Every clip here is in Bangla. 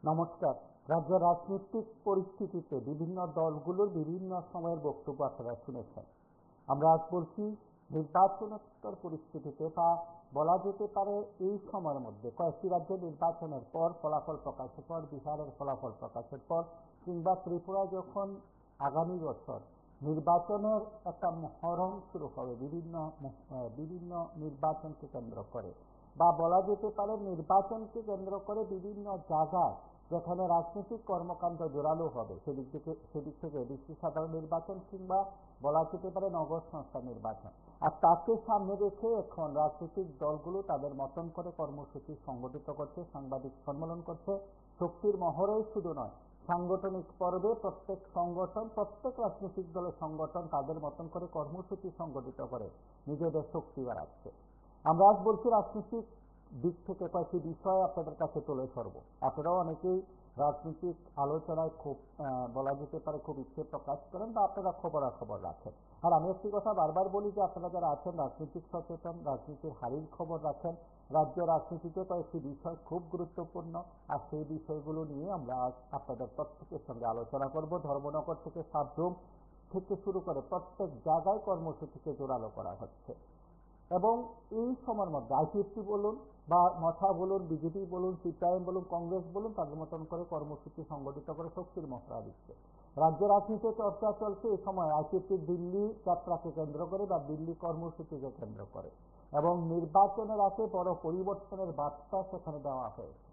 নমস্কার। রাজ্যের রাজনৈতিক পরিস্থিতিতে বিভিন্ন দলগুলোর বিভিন্ন সময়ের বক্তব্য আপনারা শুনেছেন। আমরা আজ বলছি নির্বাচনোত্তর পরিস্থিতিতে, বা বলা যেতে পারে এই সময়ের মধ্যে কয়েকটি রাজ্যে নির্বাচনের পর ফলাফল প্রকাশের পর, বিহারের ফলাফল প্রকাশের পর, কিংবা ত্রিপুরায় যখন আগামী বছর নির্বাচনের একটা মহরম শুরু হবে বিভিন্ন নির্বাচনকে কেন্দ্র করে, বা বলা যেতে পারে নির্বাচনকে কেন্দ্র করে বিভিন্ন জায়গায় যেখানে রাজনৈতিক কর্মকাণ্ড জোরালো হবে, সেদিক থেকে ডিসি সাধারণ নির্বাচন কিংবা বলা যেতে পারে নগর সংস্থা নির্বাচন। আর তাকে সামনে রেখে এখন রাজনৈতিক দলগুলো তাদের মতন করে কর্মসূচি সংগঠিত করছে, সাংবাদিক সম্মেলন করছে। শক্তির মহড়াই শুধু নয়, সাংগঠনিক পর্বে প্রত্যেক সংগঠন, প্রত্যেক রাজনৈতিক দলের সংগঠন তাদের মতন করে কর্মসূচি সংগঠিত করে নিজেদের শক্তি বাড়াচ্ছে। আমরা আজ বলছি রাজনৈতিক দিক থেকে কয়েকটি বিষয় আপনাদের কাছে তুলে ধরব। আপনারাও অনেকেই রাজনৈতিক আলোচনায় খুব বলা যেতে পারে খুব ইচ্ছে প্রকাশ করেন, বা আপনারা খবরাখবর রাখেন। আর আমি একটি কথা বারবার বলি যে আপনারা যারা আছেন রাজনৈতিক সচেতন, রাজনীতির হারির খবর রাখেন, রাজ্য রাজনীতিতে কয়েকটি বিষয় খুব গুরুত্বপূর্ণ, আর সেই বিষয়গুলো নিয়ে আমরা আজ আপনাদের প্রত্যেকের সঙ্গে আলোচনা করব। ধর্মনগর থেকে সাবরুম থেকে শুরু করে প্রত্যেক জায়গায় কর্মসূচিকে জোরালো করা হচ্ছে, এবং এই সময়ের মধ্যে আইপিএফটি বলুন বা মথা বলুন, বিজেপি বলুন, সিপিআইএম বলুন, কংগ্রেস বলুন, তাদের মতন করে কর্মসূচি সংগঠিত করে শক্তির মহড়া দিচ্ছে। রাজ্য রাজনীতিতে চর্চা চলছে এই সময় আইপিএফটির দিল্লি যাত্রাকে কেন্দ্র করে বা দিল্লি কর্মসূচিকে কেন্দ্র করে, এবং নির্বাচনের আগে বড় পরিবর্তনের বার্তা সেখানে দেওয়া হয়েছে।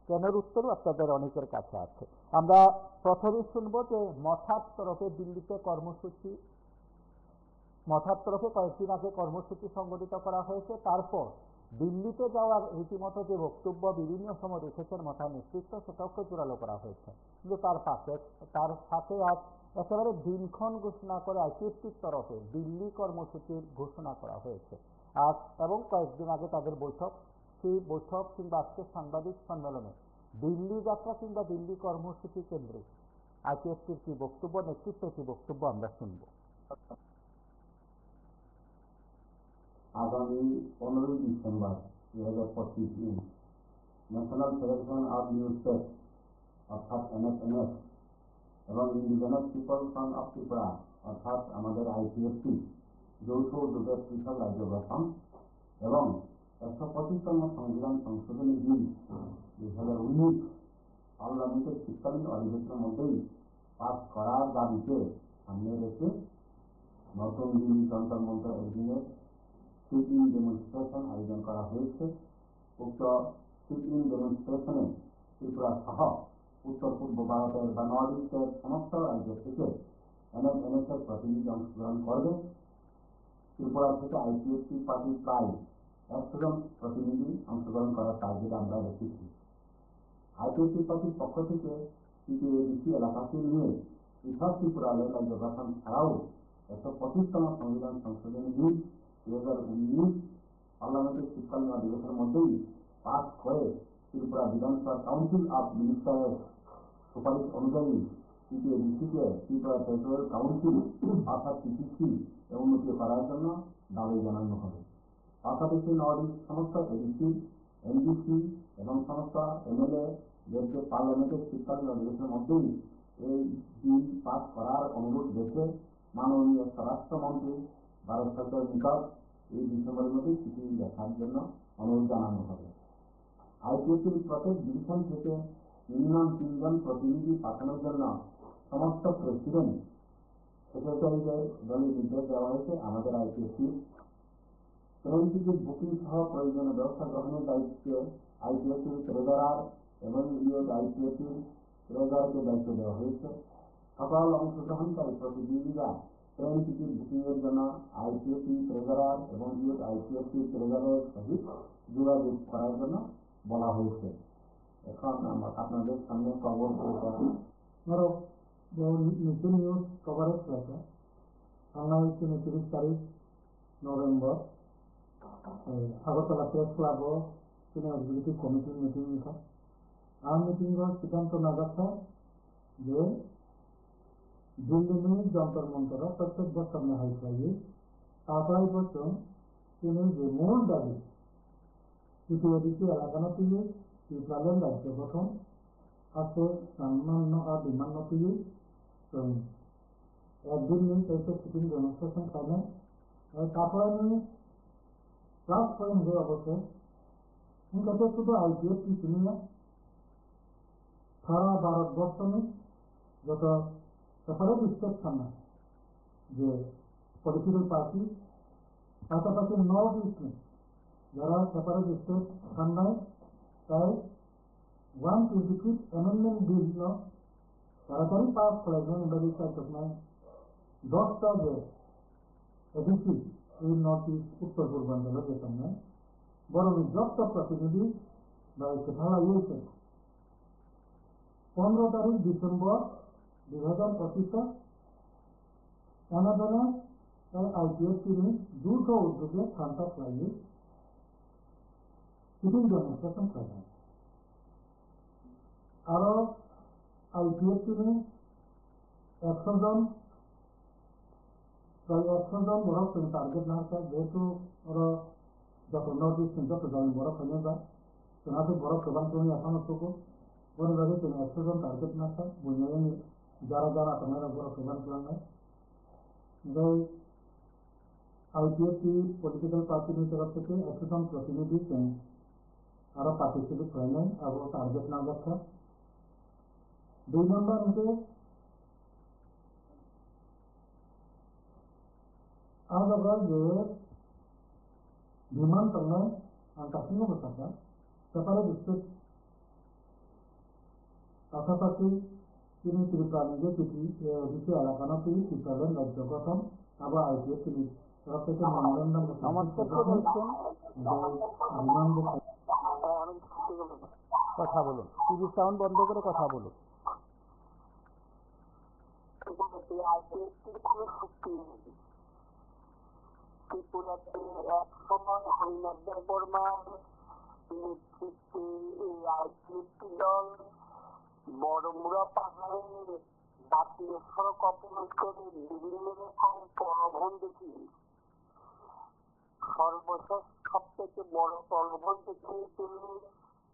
কেনের উত্তরও আপনাদের অনেকের কাছে আছে। আমরা প্রথমেই শুনবো যে মথার তরফে দিল্লিতে মথার তরফে কয়েকদিন আগে কর্মসূচি সংগঠিত করা হয়েছে। তারপর দিল্লিতে যাওয়ার রীতিমতো যে বক্তব্য বিভিন্ন সময় রেখেছেন মথার নেতৃত্ব, সেটাকে জোরালো করা হয়েছে। কিন্তু তার সাথে আজ একেবারে দিনক্ষণ ঘোষণা করে আইপিএফটির তরফে দিল্লি কর্মসূচির ঘোষণা করা হয়েছে আজ, এবং কয়েকদিন আগে তাদের সেই বৈঠক কিংবা আজকের সাংবাদিক সম্মেলনে দিল্লি যাত্রা কিংবা দিল্লি কর্মসূচি কেন্দ্রিক আইপিএফটির কি বক্তব্য, নেতৃত্বের কি বক্তব্য আমরা শুনব। আগামী 15ই December 2025 National Federation of News অর্থাৎ NFNS এবং Indigenous People Front of Tripura অর্থাৎ আমাদের IPFT যৌথ উদ্যোগের পৃথক রাজ্য গঠন এবং 125তম সংবিধান সংশোধনী বিল 2019 পার্লামেন্টের শীতকালীন অধিবেশনের মধ্যেই পাস করার দাবিকে সামনে রেখে নতুন দিল্লি যন্তর মন্তর অধীনের সিট-ইন ডেমনস্ট্রেশন আয়োজন করা হয়েছে। উক্ত সিট-ইন ডেমনস্ট্রেশনে ত্রিপুরা সহ উত্তর পূর্ব ভারতের বা নর্থ ইস্টের সমস্ত রাজ্য থেকে NFNS এর প্রতিনিধি অংশগ্রহণ করবে। ত্রিপুরা থেকে IPFT পার্টির প্রায় 100 জন প্রতিনিধি অংশগ্রহণ করার টার্গেট আমরা রেখেছি। IPFT পার্টির পক্ষ থেকে CPADC এলাকাকে নিয়ে পৃথক ত্রিপুরা রাজ্য গঠন ছাড়াও 125তম সংবিধান সংশোধনী বিল 2019 পার্লামেন্টের শীতকালীন অধিবেশনের মধ্যেই পাস করে ত্রিপুরা বিধানসভা কাউন্সিল অফ মিনিস্টারের সুপারিশ অনুযায়ী CPADC-কে ত্রিপুরা টেরিটোরিয়াল কাউন্সিল অর্থাৎ TTC উন্নতি করার জন্য দাবি জানানো হবে। পাশাপাশি নর্থ ইস্ট সমস্ত ADC, NDC এবং সমস্ত MLA দেশকে পার্লামেন্টের শীতকালীন অধিবেশনের মধ্যেই এই বিল পাস করার অনুরোধ রেখে মাননীয় স্বরাষ্ট্রমন্ত্রী ভারত সরকারের নিকট এই ডিসেম্বরের মধ্যে চিঠি লেখার জন্য অনুরোধ জানানো হবে। IPFTর প্রত্যেক ডিভিশন থেকে মিনিমাম 3 জন প্রতিনিধি পাঠানোর জন্য সমস্ত প্রেসিডেন্ট সেক্রেটারিদের দলের নির্দেশ দেওয়া হয়েছে। আমাদের IPFTর ট্রেন টিকিট বুকিং সহ প্রয়োজনীয় ব্যবস্থা গ্রহণের দায়িত্বে IPFTর ট্রেজারার এবং IPFTর ট্রেজারকে দায়িত্ব দেওয়া হয়েছে। সকল অংশগ্রহণকারী প্রতিনিধিরা ট্রেন টিকিট বুকিং এর জন্য IPFT ট্রেজারার এবং IPFT ট্রেজারের সহিত যোগাযোগ করার জন্য বলা হয়েছে। এখন আপনাদের সামনে খবর ধরো নতুন নিউজ কভারেজ রয়েছে। জানা হয়েছে 29 তারিখ November Agartala press club senior executive কমিটির মিটিং था। আর মিটিংর সিদ্ধান্ত নেওয়া যে দিল্লি में जंतर मंतर प्रत्येक बच्चों में हाई चाहिए ताकि बच्चों তিনি যে মূল দাবি CPADC এলাকানো থেকে ত্রিপুরার রাজ্য গঠন আছে সামান্য আর বিমান্নতি একদিন নিয়ে সেই সিটিং ডেমনস্ট্রেশন খাইলেন তারপরে আমি ক্লাস পয়েন্ট হয়ে অবশ্যই ইনকাতে শুধু আইপিএফ কিছু নিয়ে সারা ভারতবর্ষ নিয়ে যত সেপারেট স্টেট সামনে যে পলিটিক্যাল পার্টি পাশাপাশি নর্থ ইস্ট যারা সেপারেট স্টেট সামনে তাই 125 অ্যামেন্ডমেন্ট বিল তাড়াতাড়ি পাস করাইবেন এবারে চাইতেন 10টা যে এডিসি এই নর্থ ইস্ট উত্তর পূর্বাঞ্চলের যে সামনে বড় যত প্রতিনিধি বা কোথাও ইয়েছে 15 তারিখ ডিসেম্বর 2025 এনাদনে আইপিএফ তিনি দ্রুত উদ্যোগে খান্তা ফ্লাইয়ে সিটিং ডেমনস্ট্রেশন করেন আরো আইপিএফ তিনি 100 জন প্রায় 100 জন বড় টার্গেট না থাকে যেহেতু ওরা যত নর্থ ইস্ট যত জন বড় ফেলে যায় তেনাদের বড় প্রধান শ্রেণী এখনো তবু বড় ভাবে তিনি 100 জন টার্গেট না থাকে বুঝলেন যারা যারা তোমার বড় প্রধান শ্রেণী যে আইপিএফ পলিটিক্যাল পার্টির তরফ থেকে 100 জন প্রতিনিধি আরো পার্টিসিপেট করেন এবং টার্গেট না যাচ্ছে 2 নম্বর হচ্ছে आज अगर जो विमान करना अंतर्राष्ट्रीय होता था सेपरेट स्टेट पाशापाशी তিনি ত্রিপুরানিকে চিঠি দ্বিতীয় এলাকানো তিনি চিত্রাবেন রাজ্য গঠন আবার আইপিএফ তিনি তরফ থেকে মেমোরেন্ডাম কথা বলুন টিভি সাউন্ড বন্ধ করে কথা বলুন ত্রিপুরাতে এক সময় হরিনাথ বর্মার নেতৃত্বে এই আইপিএফটি দল বড়মুড়া পাহাড়ের জাতীয় সড়ক অবরোধ করে বিভিন্ন রকম প্রলোভন দেখিয়ে সর্বশেষ সব থেকে বড় প্রলোভন দেখিয়ে তিনি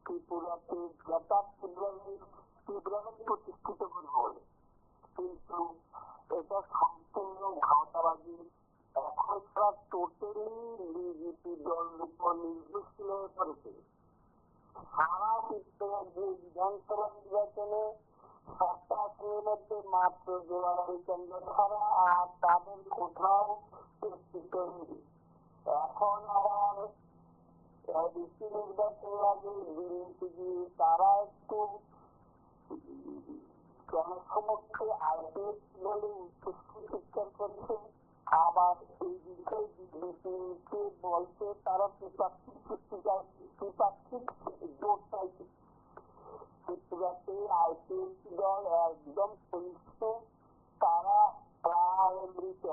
ত্রিপুরাতে জেতা তীব্রানি প্রতিষ্ঠিত করে বলে কিন্তু এটা সম্পূর্ণ ভাওতাবাজি এখন তারা টোটালি বিজেপি দলের উপর নির্ভরশীল হয়ে পড়েছে সারা বিধানসভা নির্বাচনে 7টা আসনের মধ্যে মাত্র জোড়াবাড়ি কেন্দ্র ছাড়া আর তাদের কোথাও এখন আবার ডিসি নির্বাচন লাগে বিএনপি তারা একটু জনসমক্ষে আইপিএফ বলে উচ্চস্বরে চিৎকার করছে আবার এই বিষয়ে বিজেপিকে বলছে তারা ত্রিপাক্ষিক জোট চাইছে ত্রিপুরাতে আইপিএফ দল একদম সহিষ্ণু তারা প্রায় মৃত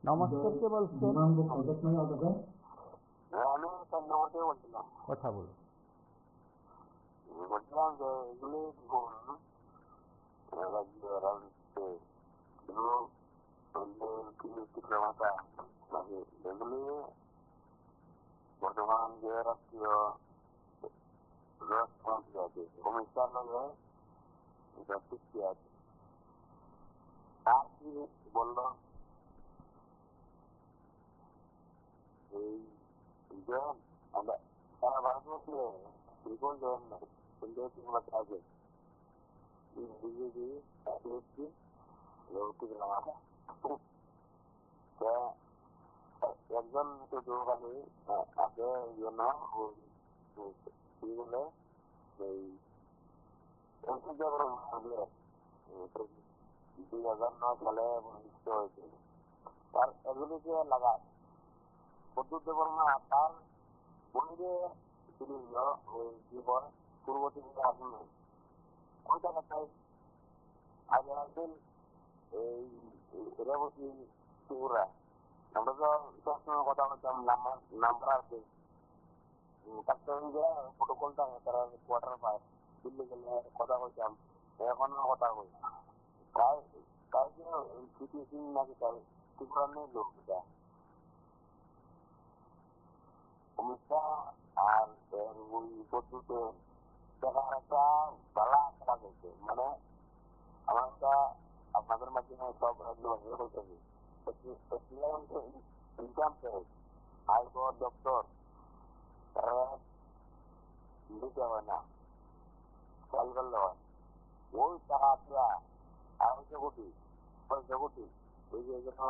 নমস্কার কে বলছেন আমি চন্দ্রবর্তী বলছিলাম কথা বলুন বলছিলাম যে এগুলি এগুলি বর্তমান যে রাষ্ট্রীয় রাষ্ট্রমন্ত্রী আছে কমিশন সৃষ্টি আছে আর কি বললো এই যে আমরা সারা ভারতবর্ষে বিপুল জন কিন্তু আছে বিজেপি একজন শুধু খালি আছে জন্য কি বলে এই 2009 সালে প্রতিষ্ঠিত হয়েছিল তার এগুলিকে লাগায় প্রদ্যুৎ দেববর্মা তার বইয়ে ছিল ওই জীবন পূর্ব ত্রিপুরা আসনে ওই জায়গাটায় আগে একদিন এই রেবতী ত্রিপুরা আমরা তো সবসময় কথা বলতাম নাম্বার আছে তার সঙ্গে প্রোটোকলটা তারা কোয়ার্টার পায় দিল্লি গেলে কথা বলতাম এখন কথা কই তাই তাই যে সিচুয়েশন নাকি তাই ত্রিপুরা নেই লোক এটা সমস্যা আর ওই পদ্ধতিতে দেখার একটা ভালো কাজ হচ্ছে মানে আমার একটা আপনাদের মাধ্যমে সব হইতেছে ইনকাম ট্যাক্স হাইকোর্ট ডক্টর দিতে হয় না খেয়াল করলে হয় ওই টাকা দিয়া 250 কোটি ওই যে জন্য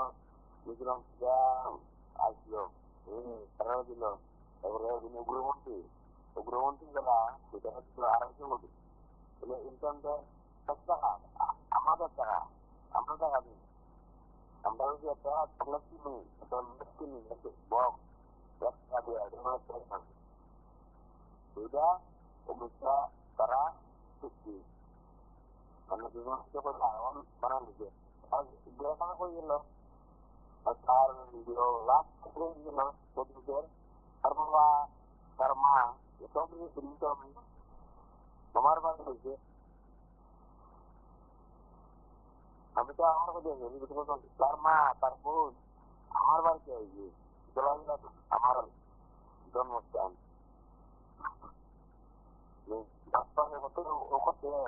মিজোরাম আসলো দিল তারপরে উগ্রমন্ত্রী যারা সেটা হচ্ছিল 250 কোটি তাহলে ইনকাম ট্যাক্স টাকা আমাদের টাকা আমরা টাকা দিই আমরা যদি একটা চকলেট কিনি একটা মিট কিনি বক্স 1 টাকা দিয়ে এটা অবস্থা তারা চুক্তি মানে বিভিন্ন করে আয়ন বানা দিচ্ছে আর গ্রেফতার করে গেল তার লাভ করে গেল পদ্ধতির আর বাবা তার মা এসব ইনকাম আমার বাড়ি হয়েছে আমি তো আমার কাছে তার মা তার বোন আমার বাড়িতে হয়েছে আমার জন্মস্থান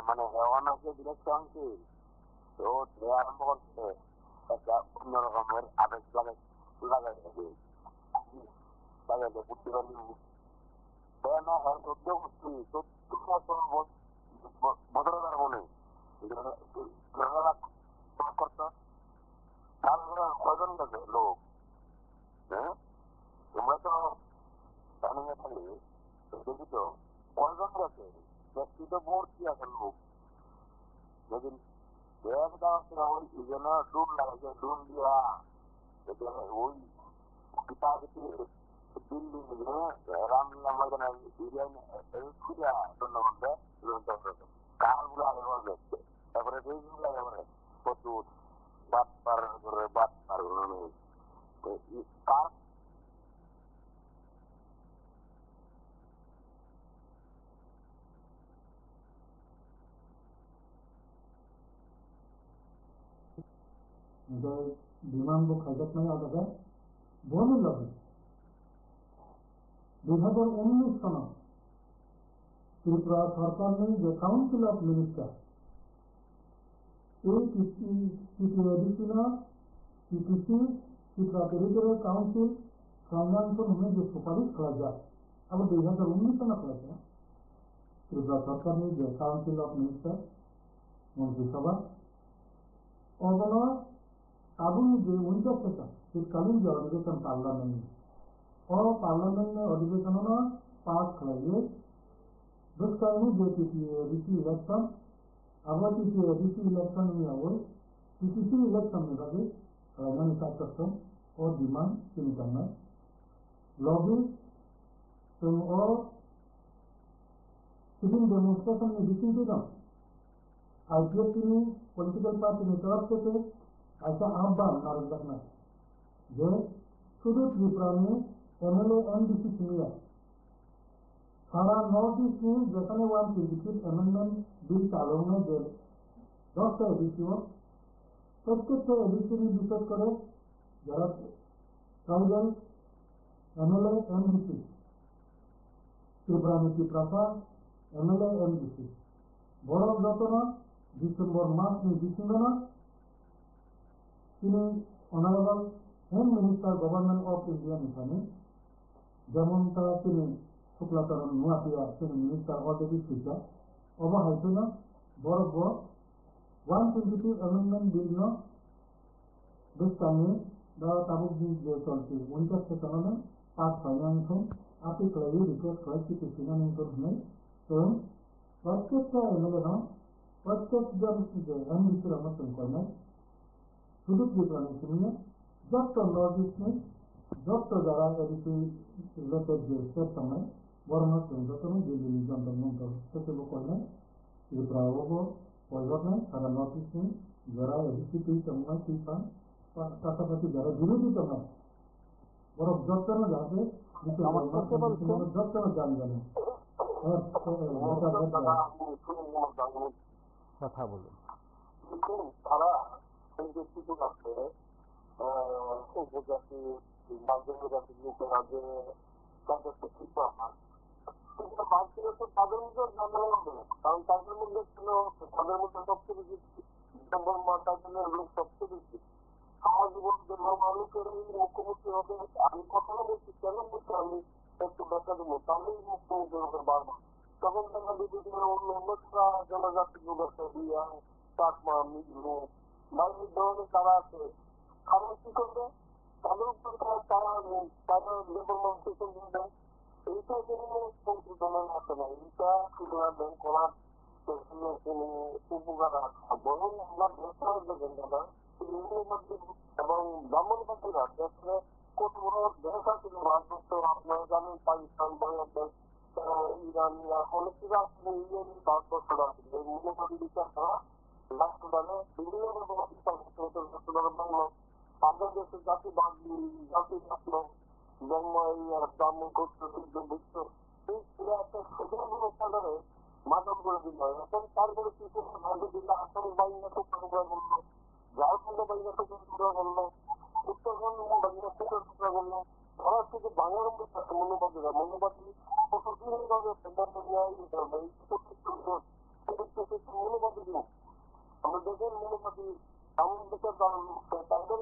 মানে অনেকে ডিরেকশন কি তো আরম্ভ করছে একটা অন্যরকমের আবেগ লাগাইছে বুঝতে পারি না হয় 14 বছর বলে করতো তারপরে কয়জন গেছে লোক হ্যাঁ তোমরা তো জানি না খালি দেখি তো কয়জন গেছে ব্যক্তি তো ভর্তি আছে লোক যেদিন ব্যাগ দেওয়া ওই জন্য ডুন লাগাইছে ডুন দিয়া ওই দিল্লি রামলীলা ময়দানে খুঁজা ধন্যবাদ কার গুলো আগে দেখছে তারপরে রেজগুলো একেবারে প্রচুর বাটপার কার বিমান খাইজাত নাই আলাদা বনি লগে 2019 সনত ত্রিপুরা সরকার নেই যে কাউন্সিল অফ মিনিস্টার এই টিটিসি ত্রিপুরা টেরিটোরিয়াল কাউন্সিল সংজ্ঞাঙ্কন হয়ে যে সুপারিশ করা যায় আবার 2019 সনত হয়েছে ত্রিপুরা সরকার নেই যে কাউন্সিল অফ মিনিস্টার মন্ত্রিসভা অবনয় আগুন যে উইন্টার সেশন শীতকালীন যে অধিবেশন পার্লামেন্ট पार्लियामेंट में अधिवेशन पास कराइए जिस कारण टीटीसी इलेक्शन अब टीटीसी इलेक्शन में हो टीटीसी इलेक्शन में लगे कराना सकते और डिमांड तीन करना लॉबी और सिविल डेमोन्स्ट्रेशन में दिखी थी ना IPF की पॉलिटिकल पार्टी की तरफ से ऐसा आह्वान नाराज रखना जो शुरू त्रिपुरा में MLA MDC किया सारा नॉर्थ ईस्ट में যেখানে 126 অ্যামেন্ডমেন্ট বিল চালু में যে 10টা এডিসি প্রত্যেকটা এডিসি বিশেষ করে যারা ট্রাইবাল MLA MDC ত্রিপুরা নীতি প্রথা MLA MDC বড় ঘটনা ডিসেম্বর মাস में দিছিলেন তিনি honourable home minister government of India মিশনে যেমন তারা তিনি শুক্লাচরণ নোয়াপিয়া তিনি মিনিস্টার অলরেডি ছিল অবহাইছিল বড় 122 অ্যামেন্ডমেন্ট বিল বিস্তারিত দেওয়া তাবুক যে চলছে উইন্টার সেশনে পাঁচ ফাইনান্স আর্টিকেল রিকোয়েস্ট করেছি সিনানিং করবেন এবং প্রত্যেকটা এমএলএ প্রত্যেক যে এমডিসির আমন্ত্রণ করবেন শুধু ত্রিপুরা নিয়ে যত নর্থ ইস্ট में যত যারা এডিসি রিলেটেড যে স্টেট সময় বর্ণ যত দিল্লি জন্টর মন্টর সেসব করলে ত্রিপুরা পরিবর্তন সারা নর্থ ইস্ট में যারা এডিসি তুই সময় তুই পান পাশাপাশি যারা বিরোধী সময় বড় যত্ন যাবে যত্ন জান জানে কথা বলুন। দেখুন, তারা এই যে কিছু আছে উপজাতি জনজাতি লোকেরা যে তাদেরকে শিক্ষা হয়, কিন্তু মানুষের তো তাদের মধ্যে জানা হবে, কারণ তাদের মধ্যে ছিল, তাদের মধ্যে সবচেয়ে বেশি তাদের লোক সবচেয়ে বেশি সারা জীবন মানুষের এই মুখ্যমন্ত্রী হবে। আমি কথা বলছি কেন বলছি, আমি একটু দেখা দেবো, তাহলেই মুখ্যমন্ত্রী হবে বারবার। তখন দেখা বিভিন্ন অন্য জনজাতি লোক আছে, বিয়া চাকমা মিজু বা এই ধরনের তারা আছে, তারা কি করবে, তাদের উপর তারা লেবার মার্কেশন দিয়ে দেয়। এইটা কোনো সংশোধনের আছে না, এইটা ব্যাংক করার কোনো উপকার আছে, বরং আমার দেশের দেখেন দাদা এবং ব্রাহ্মণবাসীরা দেশে কত বড় দেশ আছে, ভারতবর্ষ আপনারা জানেন, পাকিস্তান, বাংলাদেশ, ইরান, অনেক কিছু আসলে ইরানি ভারতবর্ষ আছে, এই মূল্যবাদী বিচার করা লাস্ট মানে বিভিন্ন রকম বাংলা আমাদের দেশে জাতিবাদ জাতি আসলো ব্রাহ্মণ করতে বিশ্ব এই মাদক করে দিল। এখন তারপরে কি করলো, ভাগে দিলে আসাম বাহিনী টুকরা করলো, ঝাড়খণ্ড বাহিনী টুকরা করলো, উত্তরখণ্ড বাহিনী টুকরা করলো। ওরা শুধু বাংলার মধ্যে মনোবাদীরা মনোবাদী কতদিন ভাবে মনোবাদী লোক আমরা দেখেন মনোবাদী আমাদের দেশের তাদের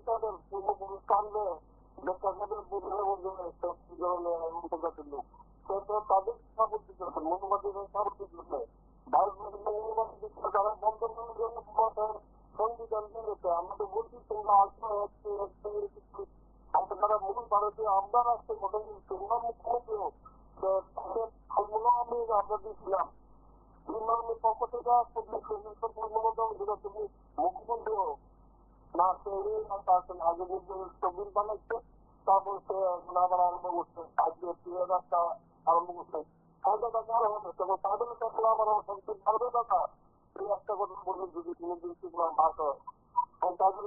তাদের পূর্বপুরুষ কান্দে তাদের উপজাতির লোক তাদের সাপোর্ট দিতে মনোবাদীরা সাপোর্ট দিতে ভারতবর্ষের মনোবাদী দিচ্ছে তারা বন্ধ করার জন্য সংবিধান দিয়েছে। আমরা তো বলছি তোমরা আসবে তারা মূল ভারতীয় আমরা রাষ্ট্রের মতন তোমরা মুখ্যমন্ত্রী হোক তাদের ফলমূলও আমি আমরা দিয়েছিলাম ইমামের পক্ষ থেকে তুমি মুখ্যমন্ত্রী হোক না, সে আগে ছবির বানাচ্ছে, তারপর সে আবার আরম্ভ করছে, আজকে রাস্তা আরম্ভ করছে। তাদের কাছে আমার সবচেয়ে ভালো কথা এই একটা কথা বলুন, যদি তুমি ভাগ হয় তাদের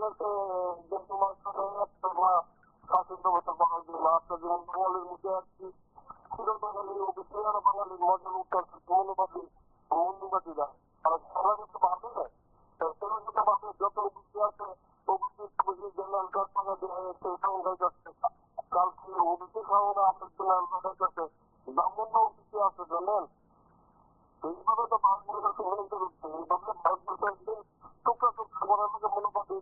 বাঙালির মুখে আসছি বাঙালির বাঙালির মজার উত্তর মনোবাদী মনোবাদীরা তারা সবাই করতে পারবে না, যত অভিজ্ঞ আছে জেনারেল কালকে অভিষেক খাওয়া আপনার জেনারেল কাছে ব্রাহ্মণ অভিজ্ঞ আছে জানেন। এইভাবে তো ভারতবর্ষকে উন্নত করছে, এইভাবে ভারতবর্ষের টুকরা টুকরা করার মধ্যে মনোবাদী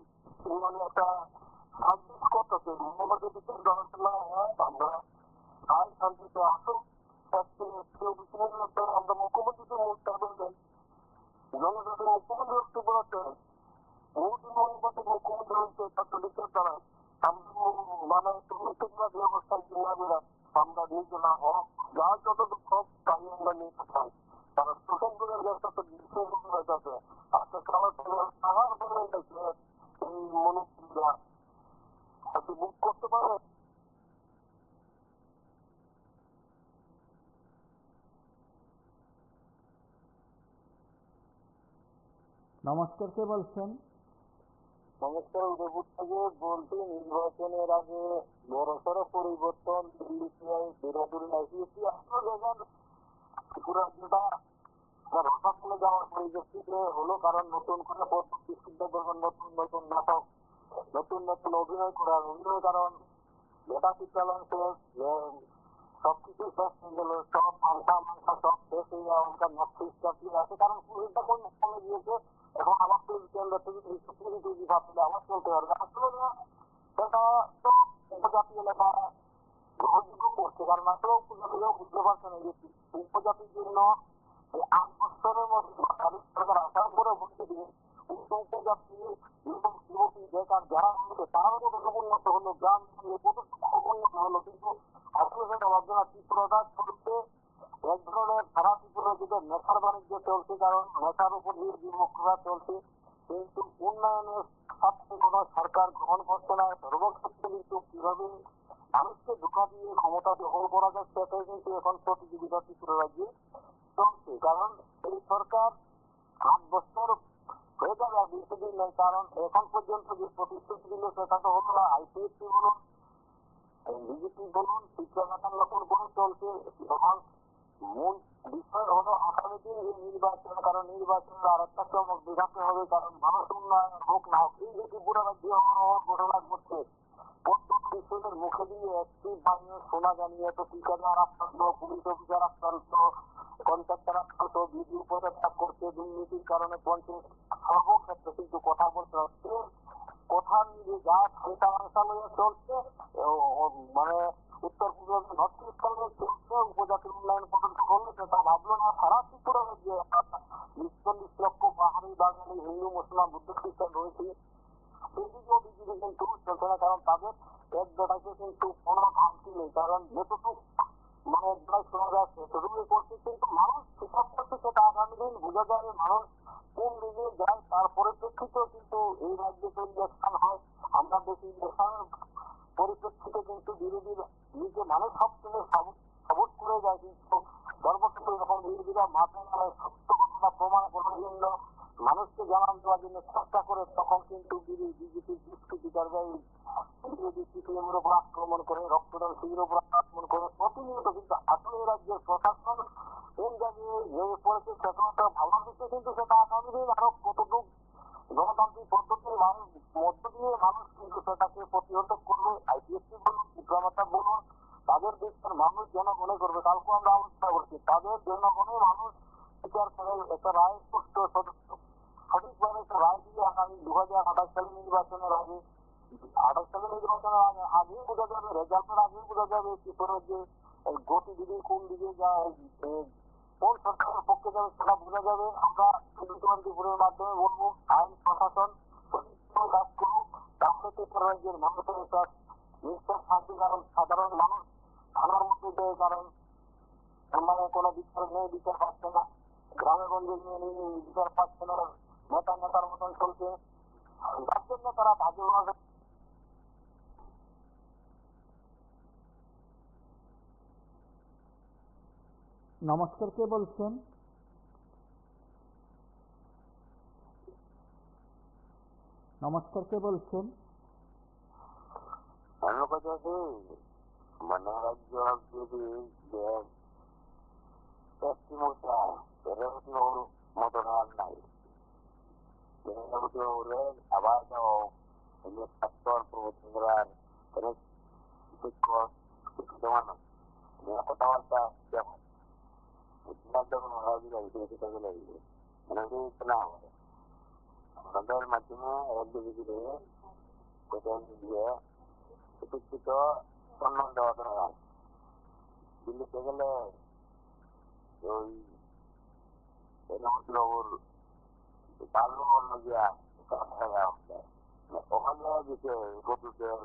মানে একটা সার্ভিস করতেছে মনোবাদী দিকে ধরা আমরা আয় শান্তিতে আসুক আমরা মুখ্যমন্ত্রীকে জনগণের মুখ্যমন্ত্রী হচ্ছে বলছে বহুদিন মনোবাদী মুখ্যমন্ত্রী হচ্ছে ছাত্রলীগের দ্বারা মানে ব্যবস্থা আমরা নিজে না হক যা যতটুকু হক তাই আমরা নিতে চাই। তারা সুসংগের ব্যবস্থা হয়েছে আজকে সাহার বলে এই মনোবাদীরা মুখ করতে পারে। নমস্কার, কে বলছেন? নমস্কার, উদয়পুর থেকে বলছি। নির্বাচনের আগে বড়সড় পরিবর্তন দিল্লিতে ত্রিপুরা যেটা হঠাৎ করে যাওয়ার পরিপ্রেক্ষিতে হলো, কারণ নতুন করে নতুন নতুন নাটক নতুন নতুন অভিনয় করার কারণ এটা বিদ্যালয় শেষ, সবকিছু শেষ হয়ে গেল, সব মাংসা সব শেষ হয়ে যাওয়া আছে, কারণ পুরোটা কোন কমে গিয়েছে। এখন আবার কেন্দ্র থেকে ভাবলে আবার চলতে পারবে আসলে সেটা তো উপজাতি এলাকা গ্রহণযোগ্য করছে, কারণ আসলে উপজাতিরাও বুঝতে পারছে না যে উপজাতির জন্য 8 বছরের মধ্যে সরকার আসার পরে বলতে দিয়ে উপজাতি এবং যুবতী বেকার যারা হচ্ছে তারাও কত উন্নত হলো, গ্রাম উন্নত হলো, কিন্তু আসলে সেটা ভাবছে না। ত্রিপুরাটা চলছে এক ধরনের সারা ত্রিপুরা দিকে নেশার বাণিজ্য চলছে, কারণ নেশার উপর দিয়ে বিমুখরা চলছে, কিন্তু উন্নয়নের সাথে কোন সরকার গ্রহণ করছে না। সর্বক্ষেত্রে কিন্তু কিভাবে মানুষকে ধোঁকা দিয়ে ক্ষমতা দখল করা যায় সেটাই কিন্তু এখন প্রতিযোগিতা ত্রিপুরা রাজ্যে চলছে, কারণ এই সরকার 8 বছর হয়ে যাবে আর বেশি দিন নেই। কারণ এখন পর্যন্ত যে প্রতিশ্রুতি দিল সেটা তো হলো না। আইপিএসসি বলুন, বিজেপি বলুন, শিক্ষা নতুন করে চলছে। এখন মূল বিষয় হলো আগামী দিন এই নির্বাচন, কারণ নির্বাচনের আর একটা চমক দেখাতে হবে, কারণ মানুষ উন্নয়ন হোক না হোক, এই যে ত্রিপুরা রাজ্যে ঘটনা ঘটছে, পদ্মের মুখে দিয়ে একটি বানিয়ে শোনা জানিয়ে তো ঠিকাদার আক্রান্ত, পুলিশ অফিসার আক্রান্ত, কন্ট্রাক্টর আক্রান্ত, বিডিও পদত্যাগ করছে দুর্নীতির কারণে পঞ্চায়েত, সর্বক্ষেত্রে কিন্তু কথা বলতে হচ্ছে, কথা নিয়ে যা সেটা অঞ্চলে চলছে, মানে উত্তর পূর্ব নর্থ ইস্টে চলছে, উপজাতির উন্নয়ন পর্যন্ত করলে সেটা ভাবলো না সারা ত্রিপুরা রাজ্যে 40 লক্ষ পাহাড়ি বাঙালি হিন্দু মুসলমান বুদ্ধ খ্রিস্টান রয়েছে, এদিকেও বিজেপি কিন্তু চলছে না, কারণ তাদের এক বেটাকে কিন্তু কোনো ভাবছি নেই, কারণ যেটুকু মানে একবার শোনা যাচ্ছে সেটুকুই করছে, কিন্তু মানুষ হিসাব করছে সেটা আগামী দিন বোঝা যাবে মানুষ কোন দিকে যায়, তার পরিপ্রেক্ষিতেও কিন্তু এই রাজ্যে তো ইলেকশন হয়, আমরা দেখি ইলেকশনের পরিপ্রেক্ষিতে কিন্তু বিরোধীরা নিজে মানুষ সবসময় সাপোর্ট করে যায়, কিন্তু সর্বক্ষেত্রে যখন বিরোধীরা মাঠে নামে সত্য ঘটনা প্রমাণ করার জন্য মানুষকে জানান দেওয়ার জন্য চেষ্টা করে, তখন কিন্তু বিজেপির দুষ্কৃতিকারীরা বিরোধী সিপিএমের উপর আক্রমণ করে, রক্তদান শিবিরের উপর আক্রমণ করে প্রতিনিয়ত, কিন্তু আসলে এই রাজ্যের প্রশাসন কোন জায়গায় হয়ে পড়েছে সেটা ভাবার দিকে, কিন্তু সেটা আগামী দিন আরো কতটুকু গণতান্ত্রিক পদ্ধতির মধ্য দিয়ে মানুষ কিন্তু সেটাকে প্রতিহত করবে, আইপিএসসি বলুন, বিক্রমাতা বলুন, তাদের দেশের মানুষ জনগণে করবে, কালকে আমরা আলোচনা করছি, তাদের জনগণে মানুষ বিচার করে একটা রায় সুস্থ সঠিকভাবে একটা রায় দিয়ে আগামী 2028 সালের নির্বাচনের আগে, 28 সালের নির্বাচনের আগে বোঝা যাবে, রেজাল্টের আগে বোঝা যাবে ত্রিপুরার যে গতিবিধি কোন দিকে যায়, কোন সরকারের পক্ষে যাবে সেটা বোঝা যাবে। আমরা ত্রিপুরের মাধ্যমে বলবো আইন প্রশাসন সঠিকভাবে কাজ করুক, তাহলে ত্রিপুরা রাজ্যের মানুষের একটা নিঃশ্বাস শান্তি, কারণ সাধারণ মানুষ থানার মধ্যে দেয়, কারণ মানে কোনো বিচার নেই, বিচার পাচ্ছে না, গ্রামে গঞ্জে নিয়ে বিচার পাচ্ছে না, নেতার মতন চলছে, যার জন্য তারা ভালোভাবে নমস্কার, কে বলছেন? নমস্কার, কে বলছেন? অন্য কথা কি মানে রাজ্য যদি মতন আর নাই, আবার ছাত্র প্রবর্তন শিক্ষক শিক্ষিত মানুষ কথাবার্তা যেমন যখন আমাদের মাধ্যমে দিয়ে শিক্ষিত সম্মান দেওয়া দরকার। দিল্লিতে গেলে ওই ভালো অন্য গিয়া ওখানে দিতে বন্ধুদের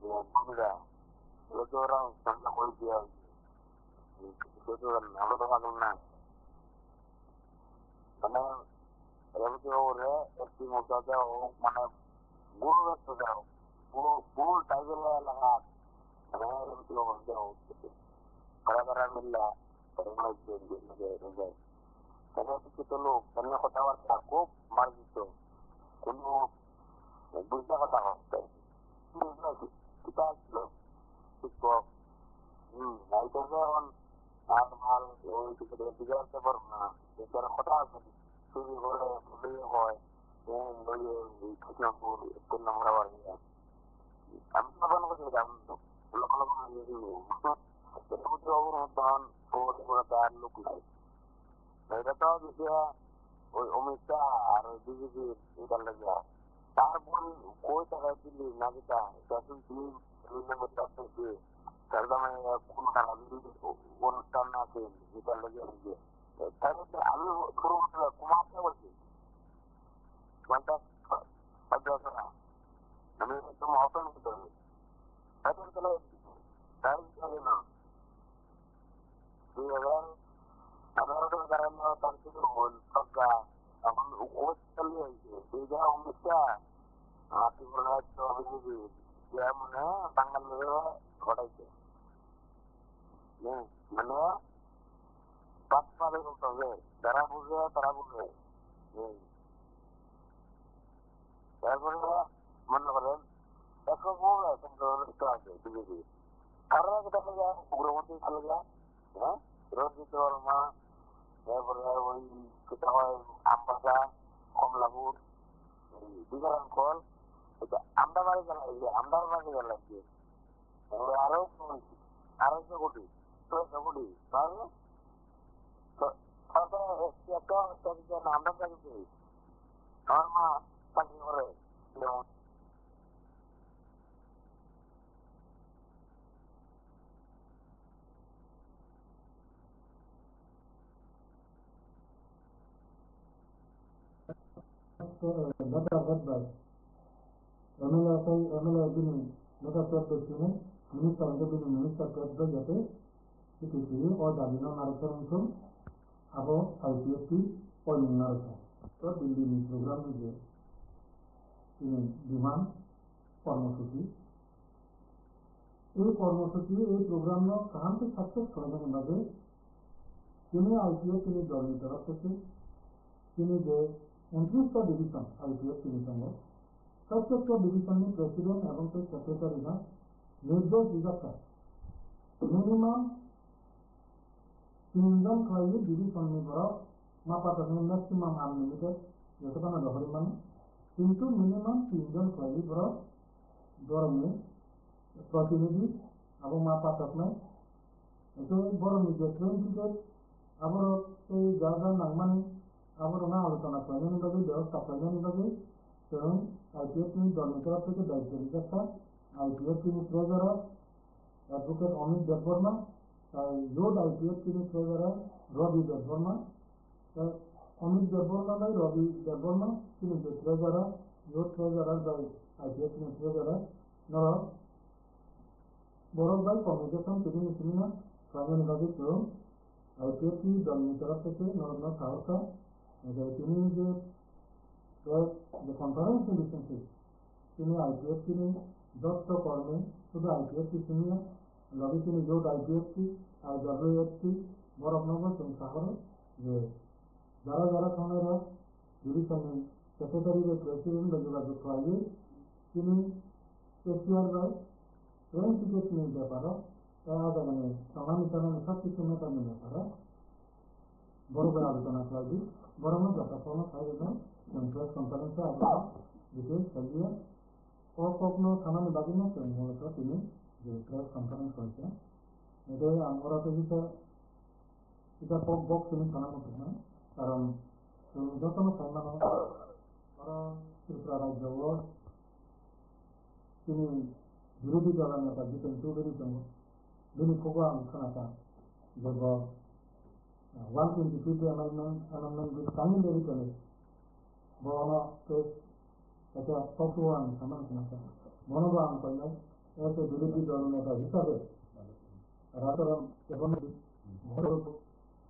বন্ধুরা ওরা সন্ধ্যা করে দিয়ে আমরা তো পাগল না, মানে ওরে একটি মতো দেও, মানে গুরু ব্যস্ত দেও, পুরো টাইপের এলাকা দেও ঘোরাঘোরা মিললা শিক্ষিত লোক সামনে কথাবার্তা খুব মার্জিত, কোন বুঝতে কথা হচ্ছে শিক্ষক এখন আর মাল ওই দিকে আসতে পারবো না, কথা আছে চুরি করে হয় কৃষ্ণপুর 3 নম্বর আবার আমি তখন করছি লক্ষ লক্ষ অবরোধন আর লোক নাই, এটা তো বিষয় ওই অমিত শাহ আর বিজেপির এটার লেগে, তারপরে কই টাকা দিল্লি না যেটা অনুষ্ঠান আছে যেটার লেগে আমি কুমারকে বলছি আমি একদম অপেন করতে হবে তাই না 2018 কারণে তার থেকে সরকার এখন চালিয়ে হয়েছে সেই জায়গা অমিত শাহ মানে বাঙালি ঘটাইছে, মানে পাঁচভাবে বলতে হবে, যারা বুঝে তারা বুঝে। তারপরে মনে করেন আছে বিজেপি, কারণ উগ্রপন্থী চলে যায়, হ্যাঁ রঞ্জিত বর্মা, তারপরে ওই যেটা হয় আমবাসা, কমলাপুর, বিকারাঙ্কল, আমরা বাড়ি গেলাম, আমরা বাড়ি গেলাম যে আরো 250 কোটি 600 কোটি তাহলে একটা আমরা চাকরি আমার মা চাকরি করে letter read by MLA bini letter read by sini minister bini minister read by jate itu sini dabino narusan abo IPFT poin narusan তো দিল্লি প্রোগ্রাম যে তিনি বিমান কর্মসূচি এই কর্মসূচি এই প্রোগ্রামનો কাহান্তে সাকসেস করার জন্য তিনি IPF তিনি দলের তরফ থেকে তিনি যে 29টা ডিভিশন IPF তিনি সঙ্গে প্রত্যেকটা ডিভিশনের প্রেসিডেন্ট এবং সেক্রেটারিরা নির্দেশ দিয়েছে মিনিমাম 3 জন খালি ডিভিশন নিবর মাপাতনে ম্যাক্সিমাম আনলিমিটেড যতক্ষণ দহরি মানে কিন্তু মিনিমাম 3 জন খালি বড় ধর্মে প্রতিনিধি এবং মাপাতনে এতে বড় নিজে ট্রেন টিকেট আবার এই জায়গা নাগমানি আবার না আলোচনা করেন লগে ব্যবস্থা করেন লগে এবং IPF তিনি দলের তরফ থেকে দায়িত্ব দিয়েছেন IPF তিনি ট্রেজারার অ্যাডভোকেট অমিত দেববর্মা রোড IPF তিনি ট্রেজারার রবি দেববর্মা অমিত দেববর্মা বাই রবি দেববর্মা তিনি যে ট্রেজারার রোড ট্রেজারার বাই IPF তিনি ট্রেজারার নর বড় বাই কমিউনিকেশন তিনি মিশিনা করেন লগে তো IPF তিনি দলের তরফ থেকে নরম সাহস তিনি যে কনফারেন্স রিলেশনশিপ তিনি IPF তিনি দত্ত কর্মে শুধু IPF তিনি লগে তিনি রোড IPF আর WFT বরফনগর এবং শহরে যে যারা যারা সময়ের ডিভিশনের সেক্রেটারি প্রেসিডেন্ট যোগাযোগ করাইয়ে তিনি এশিয়ার বাই ট্রেন টিকেট নিয়ে ব্যাপারে মানে সমালোচনা সব কিছু মেটানো ব্যাপারে বড় করে আলোচনা করাই বরং যথাক্রমে খাইলেন প্রেস কনফারেন্সে আপনারা ডিটেলস সাজিয়ে কখনো সামান্য বাগিনা মূলত তিনি যে প্রেস কনফারেন্স করেছে এটা আমরা তো এটা বক্স তিনি শোনানো ঠিক না কারণ যতন সম্মান ত্রিপুরা রাজ্য তিনি বিরোধী দলের নেতা জিতেন চৌধুরী তিনি খুব শোনাতা যে 122 amendment with Tamil Medical Bono case এটা সফওয়ান সমান সমস্যা মনোবান করলে এতে বিরোধী দল নেতা হিসাবে রাতরাম এবং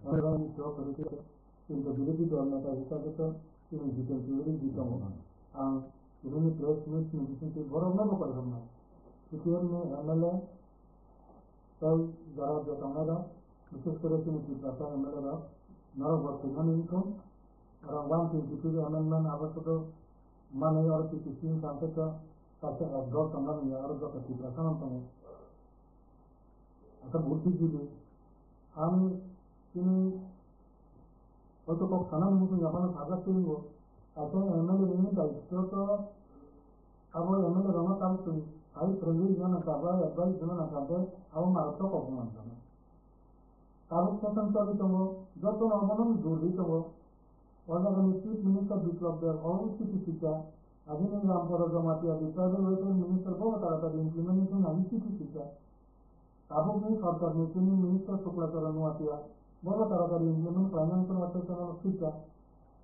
অনুদান সহ করেছিল কিন্তু বিরোধী দল নেতা হিসাবে তো তিনি জিতেন চৌধুরী জিতম আর তিনি প্রেস মিট কিন্তু বড় নব করবেন না সিপিএম MLA তাই যারা জেতামেরা বিশেষ করে তিনি ত্রিপুরা MLA নরবর্তমান ইনকম আর 122 amendment আবশ্যক মানে আর কিছু সিন সাথে কাছে অগ্রহ সম্মান আর যত ত্রিপুরা সনাতন একটা বুদ্ধিজীবী আমি তিনি হয়তো খুব সানাম মতো জাপানে থাকা শুনবো এখন MLA নিয়ে দায়িত্ব তো আবার MLA রঙ কাজ শুনি আই প্রয়োজন জানা কাবা অ্যাডভাইস জানা কাবে আমার মারাত্মক অপমান জানা কাগজ শাসন চালিতম যত অবনম দুর্নীতম অজাগামী চিফ মিনিস্টার বিপ্লব দেব অবস্থিত শিক্ষা আধুনিক রামপর জমাতিয়া ট্রাইবাল ওয়েলফেয়ার মিনিস্টার বহু তাড়াতাড়ি ইমপ্লিমেন্টেশন ICT শিক্ষা কাবুক সরকার তিনি মিনিস্টার শুক্লাচরণ নোয়াতিয়া বহু তাড়াতাড়ি ইমপ্লিমেন্ট ফাইন্যান্সিয়াল অ্যাসেসমেন্ট শিক্ষা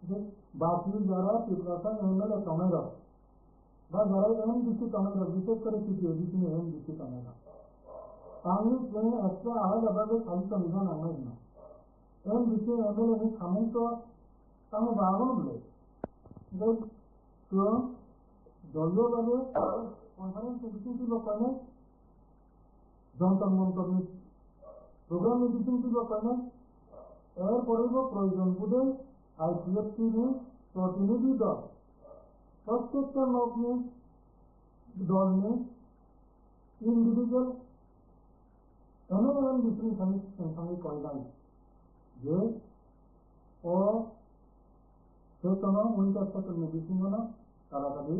যে বাকি যারা ত্রিপুরা MLA টমের বা যারা MDC টমের বিশেষ করে এডিসি MDC টমের আমি ট্রেন একটা আলাদাভাবে খালি সংবিধান আনাই না MDC MLA নি সামন্ত তাহলে বাগান বলে তো দলীয়ভাবে কনফারেন্স ছিল কেন যন্ত্র মন্ত্র প্রোগ্রাম মিটিং ছিল কেন এরপরেও প্রয়োজন বোধে IPF প্রতিনিধি দল প্রত্যেকটা লোক নিয়ে দল নিয়ে ইন্ডিভিজুয়াল MLA MDC সঙ্গে কল্যাণ যে ও সেই কোনো উইন্টার সেকেন্ড মেডিসিন হলো তাড়াতাড়ি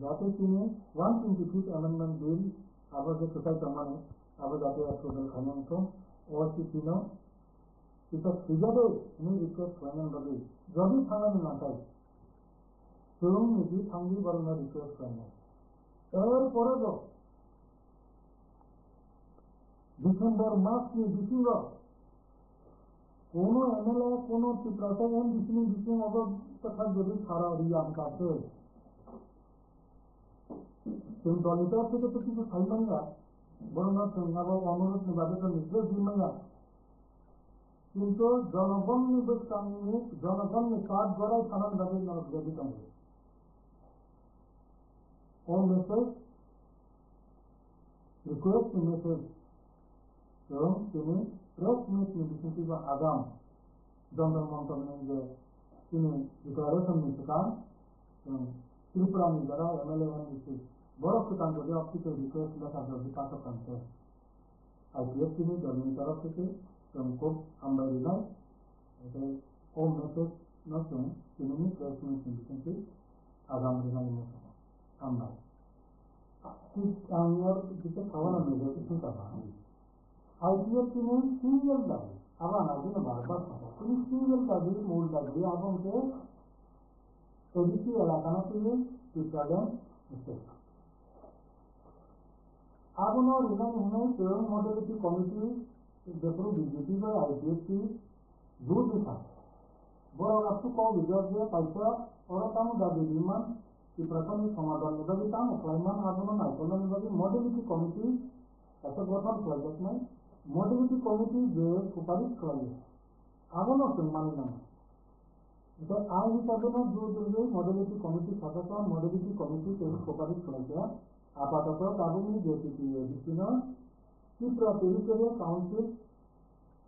যাতে তিনি 125 amendment bill আবার যে কোথায় জমানে আবার যাতে অ্যাপ্রুভাল খাইমেন্ট ও সিপিনো kita tidak ini request claimant bagi jadi tangan nakai sebelum ini tanggih baru na request claimant এরপরে তো ডিসেম্বর মাস কি ডিসেম্বর কোনো এমএলএ কোনো প্রশাসন ডিসেম্বর অবস্থা যদি ছাড়া অভিযান কাছে সেই দলিতর থেকে তো কিছু সাইমাইয়া বরং আবার অনুরোধ নিবাদিত নির্দেশ দিমাইয়া কিন্তু জনগণ নিবেশ কানুন জনগণ কাজ করাই সাধারণ দাবি নজরিত হবে ও মেসেজ রিকোয়েস্ট মেসেজ এবং তিনি প্রেস মিট নির্দেশিত বা আগাম জনগণ মন্ত্রণালয় যে তিনি ডিক্লারেশন নিতে চান এবং ত্রিপুরা নিজেরা এমএলএ এমডিসি বড় সুতান করে অফিসে রিকোয়েস্ট লেখা যদি পাঠক আনতে আইপিএফ তিনি জমিন তরফ থেকে খুব আমরা দিলাম এটা ও মেসেজ নতুন তিনি প্রেস মিট নির্দেশিত আগাম দিলাম আমরা আমার কিছু খাওয়ানো মেজর চিন্তা করা আইপিএফ তিনি সিঙ্গেল দাবি আবার নাজিনে বারবার তিনি সিঙ্গেল দাবি মূল দাবি আবংকে এডিসি এলাকানা তিনি চিত্রাগান আবনো রিনাই হুনাই স্বয়ং মডেলিটি কমিটি যেগুলো বিজেপি বা আইপিএফ কি দূর দিশা বড় রাষ্ট্র কম বিজয় দিয়ে পয়সা ওরকম দাবি বিমান কি প্রাথমিক সমাধান নিবাদী তাম ক্লাইমান আবনো নাইকল নিবাদী মডেলিটি কমিটি এত গঠন প্রজেক্ট নাই মডেলিটি কমিটি যে সুপারিশ করে আবনো সম্মান না এটা আই হিসাবে না যে মডেলিটি কমিটি সদস্য মডেলিটি কমিটি সুপারিশ করেছে আপাতত কাবুলি জেপিটি এডিসিন ত্রিপুরা টেরিটোরিয়াল কাউন্সিল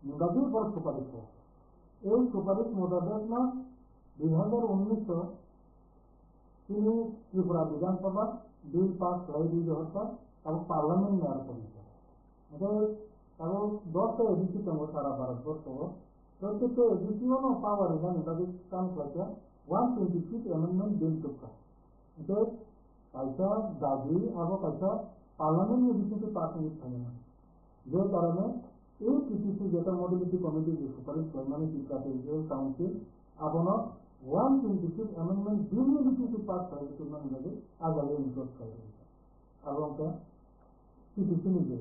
নির্বাচন পর সুপারিশ করে এই সুপারিশ মোতাবেক না 2019 তিনি ত্রিপুরা বিধানসভা বিল পাস করে দিয়ে হচ্ছে এবং পার্লামেন্ট নেওয়ার করেছে এবং 10টা এডিসি তঙ্গ সারা ভারতবর্ষ প্রত্যেকটা এডিসিও পাওয়ার এখানে নির্বাচিত কাম করেছে 126 অ্যামেন্ডমেন্ট বিল টুকা এটা পয়সা দাবি এবং পয়সা পার্লামেন্ট এডিসিতে পাস থাকে না যে কারণে এই পিটিসি যেটা মডেলিটি কমিটি যে সুপারিশ করে মানে ত্রিপুরা টেরিটোরিয়াল কাউন্সিল আপনার 126 অ্যামেন্ডমেন্ট বিল এডিসিতে পাস করে তোমরা নিয়ে আগামী নিকট করে এবং পিটিসি নিজে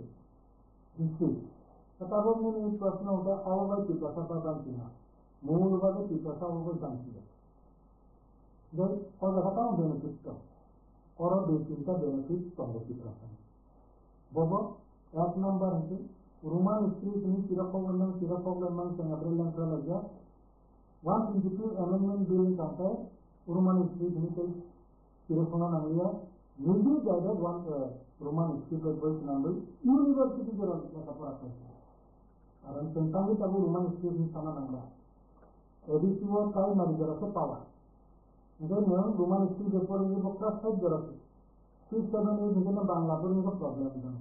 নিশ্চিত তারপর মনে এই প্রশ্ন ওটা অববাই পিপাসা পাবেন কিনা মূলভাবে পিপাসা অববাই জানছিল যে কথাটাও বেনিফিট और दो तीन का बेनिफिट संगठित रहता है बोबो एक नंबर है रोमान स्ट्रीट में सिरकोवलन सेंगब्रेल लंका लग गया 122 अमेंडमेंट बिल करता है रोमान स्ट्रीट में कोई सिरकोवलन आ गया नीडी गाइडेड वन रोमान स्ट्रीट पर नंबर यूनिवर्सिटी जो का पड़ा है और संतांगी तब रोमान स्ट्रीट में सामान नंबर एडीसी वो काई मरी जरा से पावा Dengan rumah istri berpuluh ini bekas saja jelas. Sistem ini dengan bangla pun ini problem itu.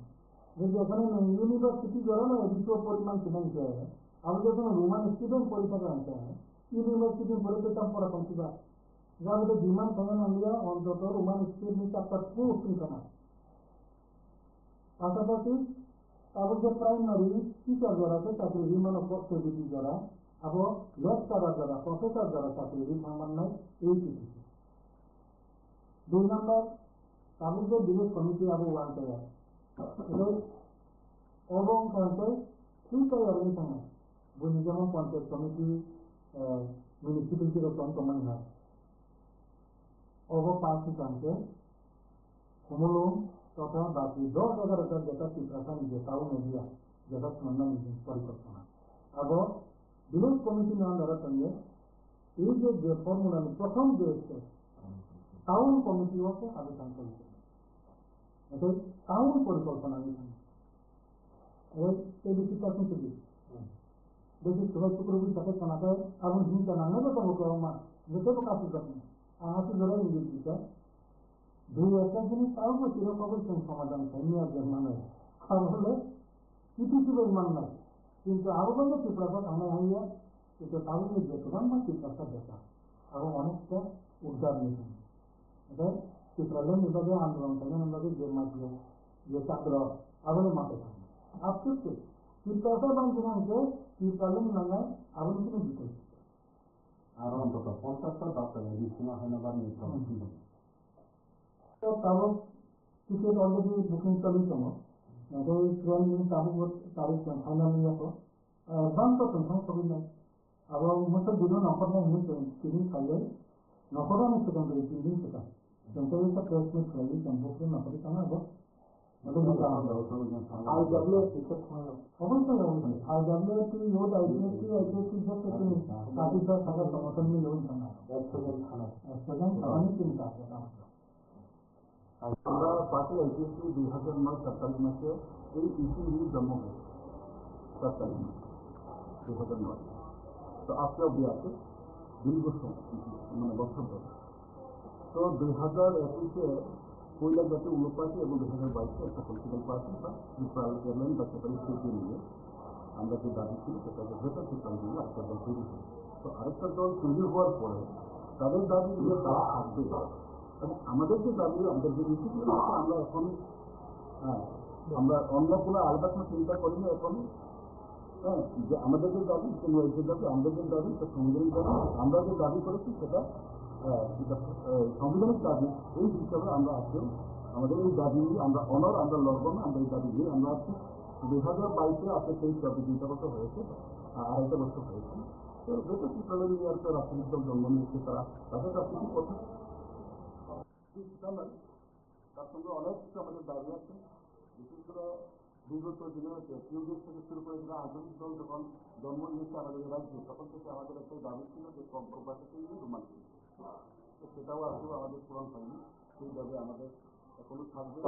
Jadi asalnya university jalan itu itu poriman tidak ada. Awalnya itu rumah istri pun poriman tidak ada. University boleh kita pora konsider. Jadi itu demand sangat namanya untuk rumah istri ini dapat full income. Asal itu awalnya primary teacher jalan itu tapi mana kok jadi jalan. अब लेक्चरर जरा प्रोफेसर जरा साथी सामान नहीं एक ही दो नंबर काबू के विलेज कमिटी अब वन पे है तो ओबों करते ठीक है यार नहीं समझ वो निजाम पंचायत कमिटी म्युनिसिपैलिटी का काम कमान है ओबो पास करते होमलो तथा बाकी 10,000 जगह की प्रशासन जेताऊ में दिया जगह समन्वय परिकल्पना अब विलेज कमिटी नाम द्वारा संगे ये जो फॉर्मूला में प्रथम जो है टाउन कमिटी को आवेदन करते हैं टाउन परिकल्पना में है ये देखिए कैसे चली देखिए सुबह शुक्र भी सके बनाते हैं अब दिन का नाम नहीं तो होगा हमारा ये तो काफी करते हैं आना तो जरूर नहीं दिखता दो ऐसा जिन्हें टाउन में सिर्फ कभी समाधान करने आ जमाना है अब बोले किसी से भी मानना কিন্তু আবহাওয়া ত্রিপুরা আনা হইয়া কিন্তু তাহলে যেতবার চিত্রটা দেখা এবং অনেকটা উদ্ধার নিয়েছেন এটা চিত্রালয় বিভাগে আন্দোলন করেন আমাদের যে মাধ্যমে যে ছাত্র আগুনে মাঠে থাকে আজকে চিত্রটা বান্ধব চিত্রালয় নামে আগুন কোনো বিকল্প আর অন্তত 50টা দপ্তরে বিছানা হয় না বা তারপর টিকিট অলরেডি বুকিং চলিয়েছিল এই ট্রেন তারিখ ফাইনাল নিয়ে advance tentang sebelumnya. Awal masa dulu nomornya ini kalian nomornya ini sedang dari sini kita. Contoh kita placement kali yang bukan nomor di sana apa? Lalu kita IWS tiket apa sih yang IWS itu yo IWS itu just itu tapi itu sangat penting nih loh sana. Sekarang ini kita আমরা পার্টি আইপিএসসি 2009 মাসে এই ইস্যু নিয়ে জন্ম হয়েছে 2009 তো আজকে অব্দি আছে দীর্ঘ মানে বছর ধরে তো 2021-এ পয়লা জাতীয় উন্নত পার্টি এবং 2022-এ একটা পলিটিক্যাল পার্টি বা ত্রিপুরা এয়ারলাইন বা সেপারেট স্টেটে নিয়ে আমরা যে দাবি ছিল সেটাকে বেটার সিস্টেম দিয়ে একটা দল তৈরি করি তো আরেকটা দল তৈরি হওয়ার পরে তাদের দাবি দিয়ে তারা থাকবে আমাদের যে দাবি আমাদের যে নীতি আমরা এখন আমরা অন্য কোনো আলাদা কোনো চিন্তা করি না এখন যে আমাদের যে দাবি আমাদের যে দাবি সেটা সাংবিধানিক দাবি আমরা যে দাবি করেছি সেটা সাংবিধানিক দাবি এই হিসাবে আমরা আজকে আমাদের এই দাবি আমরা আমরা লড়বো না আমরা এই দাবি নিয়ে আমরা আছি 2022-এ আজকে সেই দাবি 2টা বছর হয়েছে আড়াইটা বছর হয়েছে তো যেটা চিত্রালয় নিয়ে একটা রাজনৈতিক দল জন্ম নিয়েছে তারা তাদের রাজনৈতিক কথা তার সঙ্গে অনেক কিছু আমাদের দাবি আছে বিশেষ করে বিগত দিনে ইউডিএফ থেকে শুরু করে যারা আঞ্চলিক দল যখন জন্ম নিয়েছে আমাদের রাজ্যে তখন থেকে আমাদের একটা দাবি ছিল যে কম্প্রোমাইজকে রোমান ছিল তো সেটাও আসলে আমাদের পূরণ হয়নি সেই দাবি আমাদের এখনো থাকবে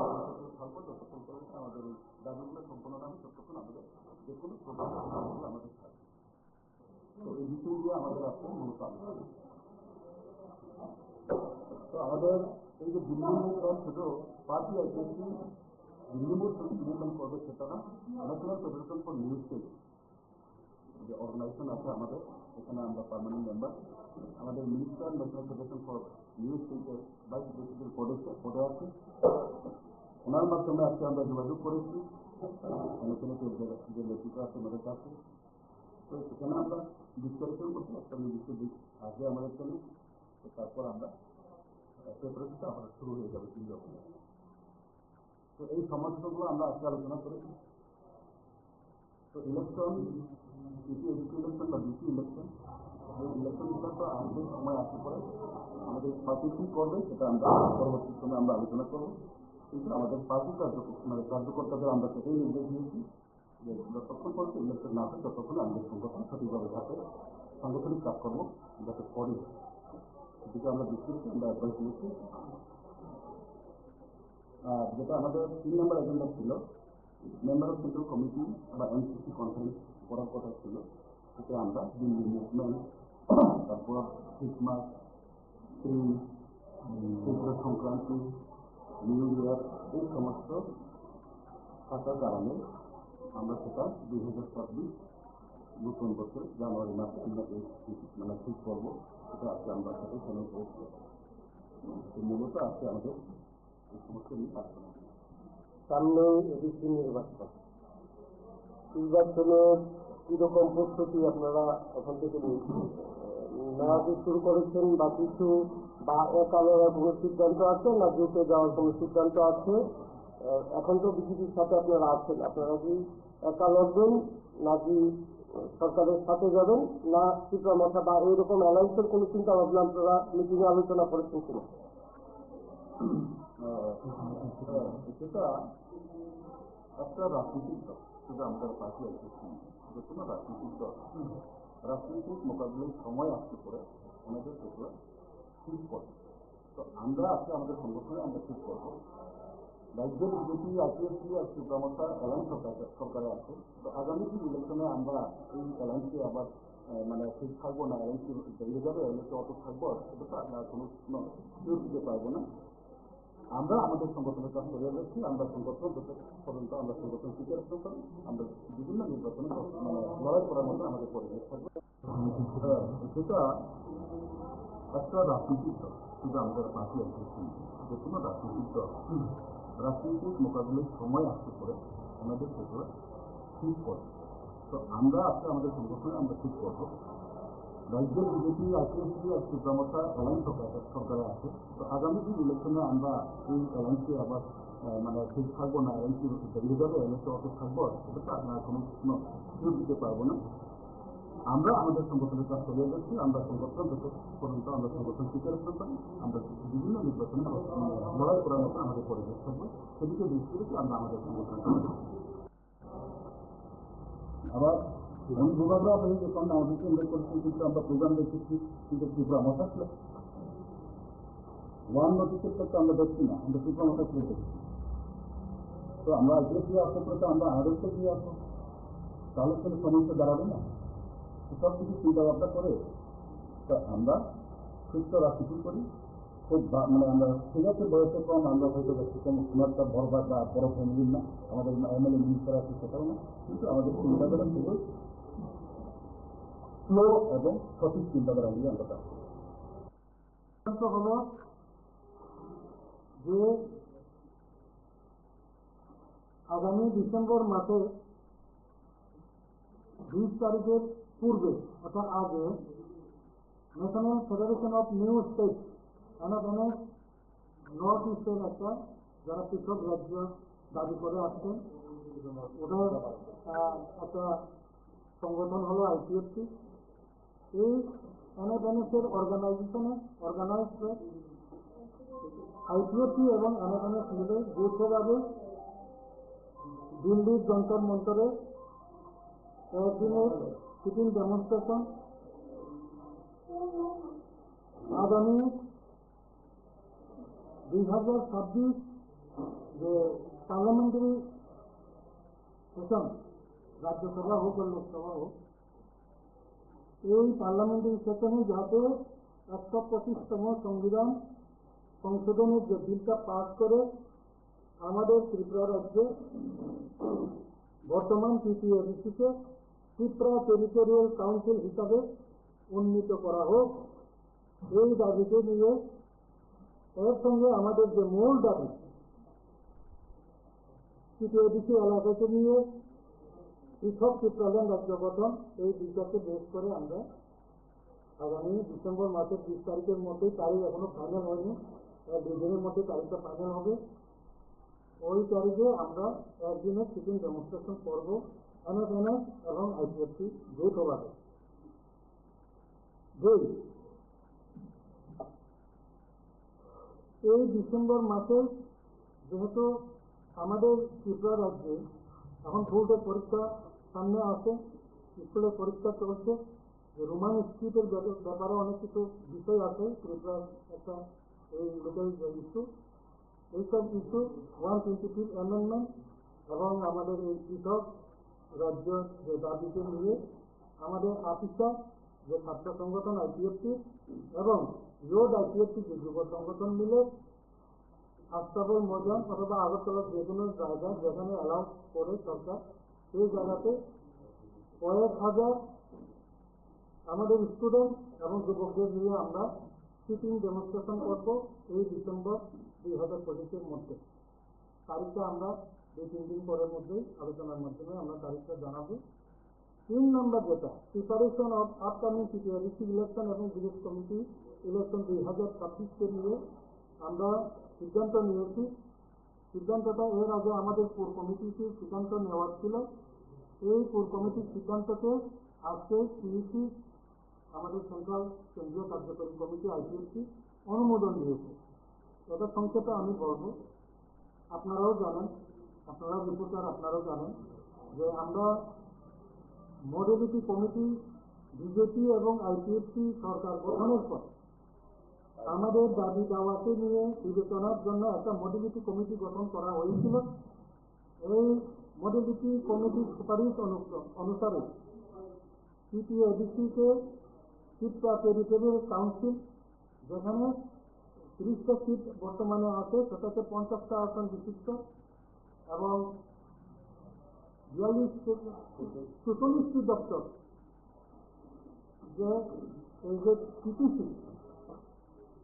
থাকবে যতক্ষণ পর্যন্ত আমাদের এই দাবিগুলো সম্পূর্ণ না হবে ততক্ষণ আমাদের যে কোনো প্রোগ্রামগুলো আমাদের থাকবে তো এই বিষয় দিয়ে আমাদের আসলে মূলত আলোচনা তো আমাদের এই যে দিল্লি দল শুধু পার্টি আইপিএসসি দিল্লি শুধু মুভমেন্ট করবে সেটা না national federation for news telling যে অর্গানাইজেশন আছে আমাদের এখানে আমরা পার্মানেন্ট মেম্বার আমাদের minister national federation for news telling vice president পদে আছে ওনার মাধ্যমে আজকে আমরা যোগাযোগ করেছি নতুন যে লেখিকা আছে আমাদের কাছে তো সেখানে আমরা ডিসকাশন করছি একটা নির্দিষ্ট দিক আগে আমাদের জন্য তো তারপর আমরা প্রেপারেশনটা আমাদের শুরু হয়ে যাবে 3 রকম তো এই সমস্যাগুলো আমরা আজকে আলোচনা করেছি তো ইলেকশন এমপি ইলেকশন বা ডিসি ইলেকশন এই ইলেকশনগুলো তো আমাদের সময় আসতে পারে আমাদের পার্টি কি করবে সেটা আমরা পরবর্তী সময় আমরা আলোচনা করবো কিন্তু আমাদের পার্টি মানে কার্যকর্তাদের আমরা সেটাই নির্দেশ দিয়েছি যে যতক্ষণ পর্যন্ত ইলেকশন না হয় ততক্ষণ আমাদের সংগঠন সঠিকভাবে থাকে সাংগঠনিক কাজকর্ম যাতে করে যেটা আমরা দেখতে আমরা অ্যাডভাইস দিয়েছি আর যেটা আমাদের 3 নম্বর এজেন্ডা ছিল মেম্বার অফ সেন্ট্রাল কমিটি বা এমসিসি কনফারেন্স করার কথা ছিল সেটা আমরা দিল্লি মুভমেন্ট তারপর Christmas Tripura Sankranti new year এই সমস্ত থাকার কারণে আমরা সেটা 2026 নতুন বছর জানুয়ারি মাস মানে ঠিক করবো সেটা আজকে আমরা সাথে ফোন করছি মূলত আজকে আমাদের এই সমস্ত নিয়ে আলোচনা সামনে এডিসি নির্বাচনে কিরকম প্রস্তুতি আপনারা এখন থেকে নেওয়া শুরু করেছেন বা কিছু বা একালের কোনো সিদ্ধান্ত আছে না জুটে যাওয়ার কোনো সিদ্ধান্ত আছে এখন তো বিজেপির সাথে আপনারা আছেন আপনারা কি একা লড়বেন নাকি সরকারের সাথে যাবেন না ত্রিপুরা মাথা বা এইরকম অ্যালায়েন্সের কোনো চিন্তা ভাবনা আপনারা মিটিংয়ে আলোচনা করেছেন কিনা সেটা একটা রাজনৈতিক দল সেটা আমাদের পার্টি আইপিএসসি যে কোনো রাজনৈতিক দল রাজনৈতিক মোকাবিলায় সময় আসতে পরে আমাদের সেগুলো ঠিক করবে তো আমরা আজকে আমাদের সংগঠনে আমরা ঠিক করবো রাজ্যের বিজেপি আইপিএসসি আর ত্রিপুরা অ্যালায়েন্স সরকারে আছে তো আগামী দিন ইলেকশনে আমরা এই অ্যালায়েন্সকে আবার মানে ঠিক থাকবো না অ্যালায়েন্সকে বেরিয়ে যাবে অ্যালায়েন্সে অত থাকবো সেটা আমরা কোনো শিওর দিতে পারবো না আমরা আমাদের সংগঠনের কাজ করে যাচ্ছি। আমরা সংগঠন পর্যন্ত আমরা সংগঠন টিকে রাখতে পারি। আমরা বিভিন্ন নির্বাচনে লড়াই করার মতো আমাদের পরিবেশ থাকবে। সেটা একটা রাজনৈতিক দল, শুধু আমাদের পার্টি আছে, যে কোনো রাজনৈতিক দল রাজনৈতিক মোকাবিলার সময় আসতে পরে আমাদের সেগুলো ঠিক করে। তো আমরা আজকে আমাদের সংগঠনে আমরা ঠিক করবো। রাজ্যের বিজেপি আইপিএসপি আর সুপ্রামতা অ্যালায়েন্স সরকারে আছে। তো আগামী দিন ইলেকশনে আমরা এই অ্যালায়েন্সে আবার ঠিক থাকবো না, অ্যালায়েন্স বেরিয়ে যাবে, অ্যালায়েন্সে অত থাকবো, সেটা তো আপনারা কোনো সুযোগ দিতে পারবো না। আমরা আমাদের সংগঠনের কাজ চালিয়ে যাচ্ছি। আমরা সংগঠন যত পর্যন্ত আমরা সংগঠন টিকে রাখতে পারি, আমরা বিভিন্ন নির্বাচনে লড়াই করার মতো আমাদের পরিবেশ থাকবে। সেদিকে দৃষ্টি রেখে আমরা আমাদের সংগঠন আবার অনুভোগরা হয়ে যখন আমাদেরকে উল্লেখ করছি, কিন্তু আমরা প্রোগ্রাম দেখেছি, কিন্তু ত্রিপুরা আসলে ওয়ান নোটিসের ক্ষেত্রে আমরা দেখছি না, আমরা ত্রিপুরা মশাকে দেখছি। তো আমরা আইপিএসি আসতে পরে আমরা আরএসকে দিয়ে আসবো, তাহলে সেটা সমস্যা দাঁড়াবে না। সব কিছু চিন্তা ভাবনা করে তো আমরা সুস্থ রাজনীতি করি। খুব আমরা ঠিক আছে, বয়সে কম, আমরা হয়তো একটা বড় বা বড় ফ্যামিলির না, আমাদের এমএলএ মিনিস্টার আছে সেটাও না, কিন্তু আমাদের চিন্তাধারা খুবই স্লো এবং সঠিক চিন্তাধারা নিয়ে আমরা কাজ করি। হলো যে আগামী ডিসেম্বর মাসে 20 তারিখের পূর্বে অর্থাৎ আগে national Federation of new state এনএফএনএস north ইস্টের একটা যারা পৃথক রাজ্য দাবি করে আসছেন, ওদের একটা সংগঠন হলো আইপিএফটি। এই এনএফএনএস এর অর্গানাইজ আইপিএফটি এবং এনএফএনএস মিলে যৌথভাবে দিল্লির যন্তর মন্তরে একদিনের সিটিং ডেমনস্ট্রেশন আগামী 2026 যে পার্লামেন্টারি সেশন, রাজ্যসভা হোক আর লোকসভা হোক, এই পার্লামেন্টারি সেশনে যাতে 125তম সংবিধান সংশোধনের যে বিলটা পাস করে আমাদের ত্রিপুরা রাজ্যে বর্তমান টিটিএডিসিকে ত্রিপুরা টেরিটোরিয়াল কাউন্সিল হিসাবে উন্নীত করা হোক, এই দাবিকে নিয়ে এর সঙ্গে আমাদের যে মূল দাবি টিটিএডিসি এলাকাকে নিয়ে পৃথক ত্রিপুরাল্যান্ড রাজ্য গঠন, এই দুইটাকে বেশ করে আমরা আগামী ডিসেম্বর মাসের 20 তারিখের মধ্যেই, তারিখ এখনো ফাইনাল হয়নি, 2 দিনের মধ্যে তারিখটা ফাইনাল হবে, ওই তারিখে আমরা একদিনের সিটিং ডেমনস্ট্রেশন করবো এনএফএনএস এবং আইপিএফটি যৌথভাবে। এই ডিসেম্বর মাসে যেহেতু আমাদের ত্রিপুরা রাজ্যে এখন বোর্ডের পরীক্ষা সামনে আছে, স্কুলের পরীক্ষা চলছে, রোমান স্ক্রিপ্টের ব্যাপারে অনেক কিছু বিষয় আছে, ত্রিপুরার একটা এই লোকাল ইস্যু, এইসব ইস্যু 123 অ্যামেন্ডমেন্ট এবং আমাদের এই পৃথক রাজ্য যে দাবিকে নিয়ে আমাদের আপিসা যে ছাত্র সংগঠন আইপিএফটি এবং ইয়োড আইপিএফটি যে যুব সংগঠন মিলে আস্তাবল ময়দান অথবা আগরতলার যে কোনো জায়গা যেখানে অ্যালাউ করে সরকার, সেই জায়গাতে কয়েক হাজার আমাদের স্টুডেন্ট এবং যুবকদের নিয়ে আমরা সিটিং ডেমনস্ট্রেশন করবো এই ডিসেম্বর 2025-এর মধ্যে। তারিখটা আমরা 2-3 দিন পরের মধ্যেই আলোচনার মাধ্যমে আমরা তারিখটা জানাবো। 3 নম্বর যেটা প্রিপারেশন অফ আপকামিং টিটিআরসি ইলেকশন এবং ভিলেজ কমিটি ইলেকশন 2026-কে নিয়ে আমরা সিদ্ধান্ত নিয়েছি। সিদ্ধান্তটা এর আগে আমাদের কোর কমিটিতে সিদ্ধান্ত নেওয়ার ছিল, এই কোর কমিটির সিদ্ধান্তকে আজকে সিইসি আমাদের সেন্ট্রাল কেন্দ্রীয় কার্যকরী কমিটি আইপিএফটি অনুমোদন দিয়েছে। এটা সংক্ষেপে আমি বলবো, আপনারাও জানেন, আপনারা রিপোর্টার আপনারাও জানেন যে আমরা মডেলিটি কমিটি বিজেপি এবং আইপিএফটি সরকার গঠনের পর আমাদের দাবি দাওয়াকে নিয়ে বিবেচনার জন্য একটা মডেলিটি কমিটি গঠন করা হয়েছিল। এই মডেলিটি কমিটির সুপারিশ অনুসারে টিটিএডিসিকে ত্রিপুরা টেরিটোরিয়াল কাউন্সিল, যেখানে 30টা সিট বর্তমানে আছে, সেটাতে 50টা আসন বিশিষ্ট এবং 44টি দপ্তর যে এই যে টিটিসি,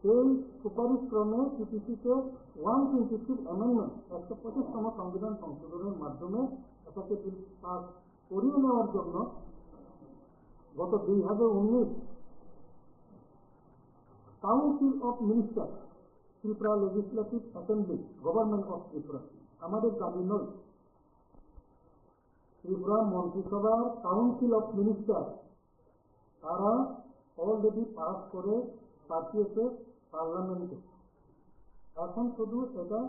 সেই সুপারিশ ক্রমে টিটিসিকে 126 অ্যামেন্ডমেন্ট 125তম সংবিধান সংশোধনের মাধ্যমে এটাকে বিল পাস করিয়ে নেওয়ার জন্য গত 2019 council of minister Tripura legislative assembly government of Tripura, আমাদের দাবি নয়, ত্রিপুরা মন্ত্রিসভার কাউন্সিল অফ মিনিস্টার তারা অলরেডি পাস করে পাঠিয়েছে পার্লামেন্টে। এখন শুধু এটা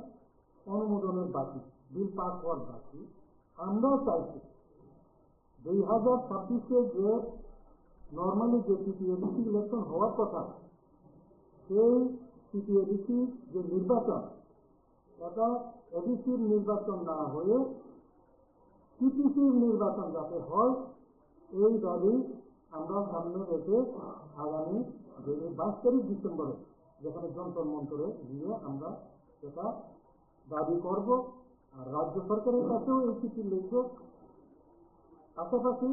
অনুমোদনের বাকি, বিল পাস হওয়ার বাকি। আমরা চাইছি 2026-এ যে নর্মালি যে সিপিএডিসি ইলেকশন হওয়ার কথা, সেই সিপিএডিসি যে নির্বাচন, এটা এডিসির নির্বাচন না হয়ে টিটিসির নির্বাচন যাতে হয়, এই দাবি আমরা সামনে রেখে আগামী 22 ডিসেম্বরে যেখানে যন্তর মন্তরে গিয়ে আমরা সেটা দাবি করব। আর রাজ্য সরকারের কাছেও এই চিঠি লিখব। পাশাপাশি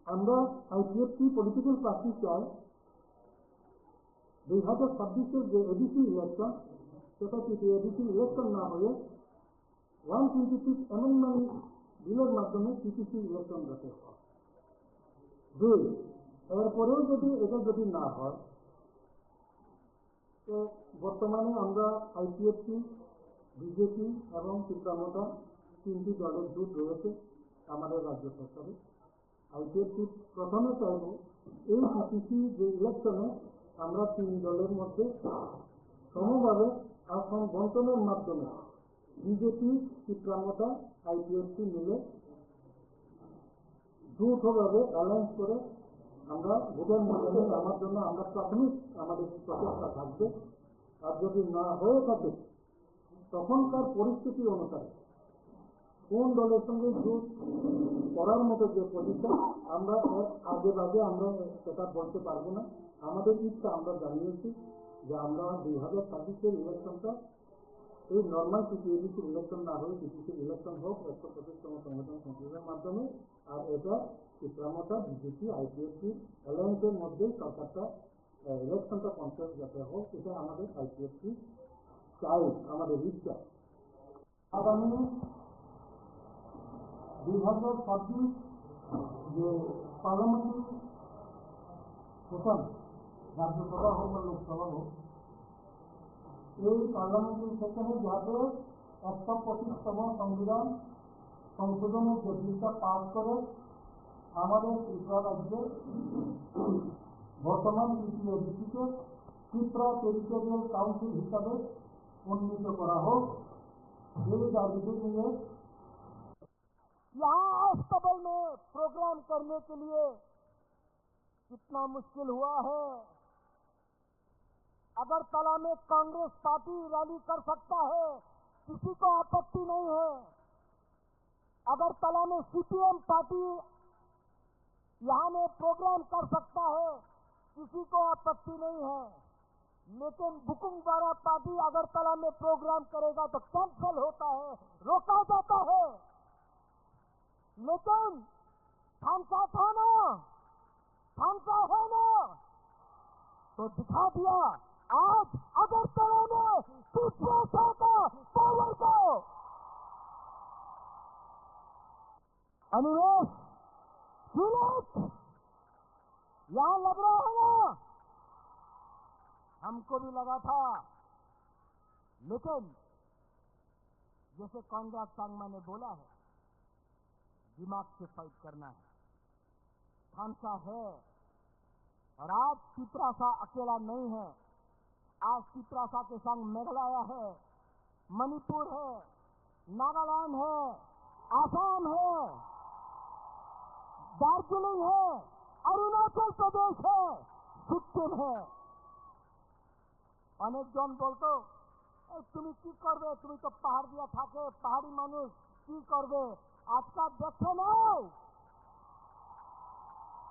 আমরা আইপিএফটি পলিটিক্যাল পার্টি চাই 2026-এর যে এডিসি ইলেকশন, সেটা এডিসি ইলেকশন না হয়ে 126 অ্যামেন্ডমেন্ট বিলের মাধ্যমে টিটিসি ইলেকশন যাতে হয়। দুই, এরপরেও যদি না হয়, তো বর্তমানে আমরা আইপিএফটি, বিজেপি এবং ত্রিপুরা 3টি দলের জোট রয়েছে আমাদের রাজ্য সরকারে। আইপিএফটি প্রথমে চাইব এই টিটিসি যে ইলেকশনে আমরা 3 দলের মধ্যে সমভাবে আসন বন্টনের মাধ্যমে বিজেপি, ত্রিপুরা, আইপিএফটি মিলে যৌথভাবে অ্যালায়েন্স করে আমরা ভোটের মধ্যে আমার জন্য আমরা প্রাথমিক আমাদের প্রচেষ্টা থাকবে। আর যদি না হয়ে থাকে, তখনকার পরিস্থিতি অনুসারে কোন দলের সঙ্গে জোট করার মতো যে পজিশন, আমরা আগে আমরা সেটা বলতে পারবো না। আমাদের ইচ্ছা আমরা জানিয়েছি যে আমরা 2026-এর ইলেকশনটা এই নর্মাল সিপিএডিসির ইলেকশন না হয়ে টিটিসির ইলেকশন হোক 125তম সংবিধান সংশোধনের মাধ্যমে। আর এটা ত্রিপুরা, বিজেপি, আইপিএফটি অ্যালায়েন্সের মধ্যে সরকারটা ইলেকশনটা কনফারেন্স যাতে হোক, এটা আমাদের আইপিএফটি চাই, আমাদের ইচ্ছা। আগামী 2026 যে পার্লামেন্টারি সেশন, রাজ্যসভা হোক বা লোকসভা হোক, এই পার্লামেন্টারি সেশনে যাতে 125তম সংবিধান সংশোধনের যে বিলটা পাস করে আমাদের ত্রিপুরা রাজ্যে বর্তমান সিপিএডিসিকে ত্রিপুরা টেরিটোরিয়াল কাউন্সিল হিসাবে উন্নীত করা হোক, এই দাবিতে নিয়ে यहाँ अस्तबल में प्रोग्राम करने के लिए कितना मुश्किल हुआ है। अगरतला में कांग्रेस पार्टी रैली कर सकता है, किसी को आपत्ति नहीं है। अगरतला में सीपीएम पार्टी यहाँ में प्रोग्राम कर सकता है, किसी को आपत्ति नहीं है। लेकिन बुकुंगबारा पार्टी अगरतला में प्रोग्राम करेगा तो कैंसल होता है, रोका जाता है। लेकिन थामसा था ना, थामसा है ना, तो दिखा दिया आज अगरतला में टीटीसी का पावर को। अनुरोध सुनिए, यहां लग रहा है ना, हमको भी लगा था, लेकिन जैसे कांग्रेस सांगमा ने बोला है, दिमाग से फाइट करना है। थामसा है, और आज चित्रासा अकेला नहीं है। आज चित्रासा के संग मेघालय है, मणिपुर है, नागालैंड है, आसाम है, दार्जिलिंग है, अरुणाचल प्रदेश है, सिक्किम है। अनेक जन बोलतो তুমি কি করবে, তুমি তো পাহাড় দিয়া থাকে, পাহাড়ি মানুষ কি করবে। আজকাল দেখে নাও,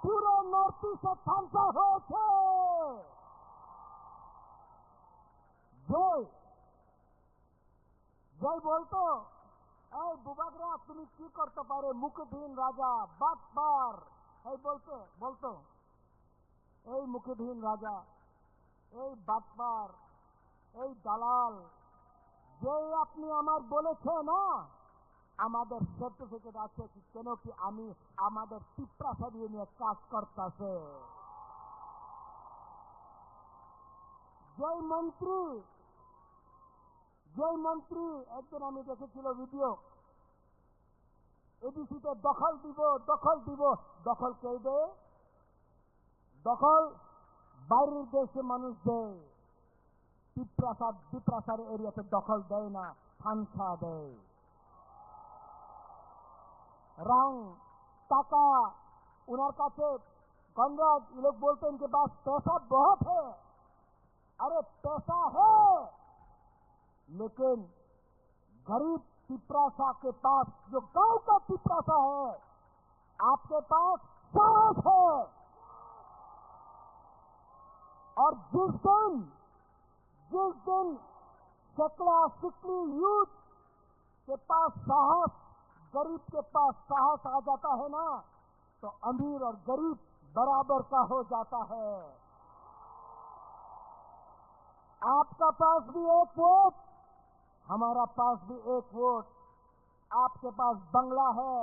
পুরো নর্থ ইস্টে থামসা হয়েছে। যেই বলতো এই বুবাকরা তুমি কি করতে পারে, মুকুটহীন রাজা, বাটপার, এই বলতো এই মুকুটহীন রাজা, এই বাটপার, এই দালাল, যেই আপনি আমার বলেছে না, আমাদের সার্টিফিকেট আছে কি কেন কি আমি আমাদের পিপ্রাসাদি নিয়ে কাজ করতেছে। যেই মন্ত্রী একদিন আমি দেখেছিল ভিডিও, এডিসিতে দখল দিব, দখল কে দেয়? দখল বাইরের দেশে মানুষ দেয়, পিপ্রাসাদ এরিয়াতে দখল দেয় না, ফান্সা দেয়। रंग टाका उनर काছে गणराज, ये लोग बोलते हैं इनके पास पैसा बहुत है। अरे पैसा है, लेकिन गरीब पिपरासा के पास, जो गांव का पिपरासा है, आपके पास साहस है। और जिस दिन सिकली यूथ के पास साहस, गरीब के पास साहस आ जाता है ना, तो अमीर और गरीब बराबर का हो जाता है। आपका पास भी एक वोट, हमारा पास भी एक वोट। आपके पास बंगला है,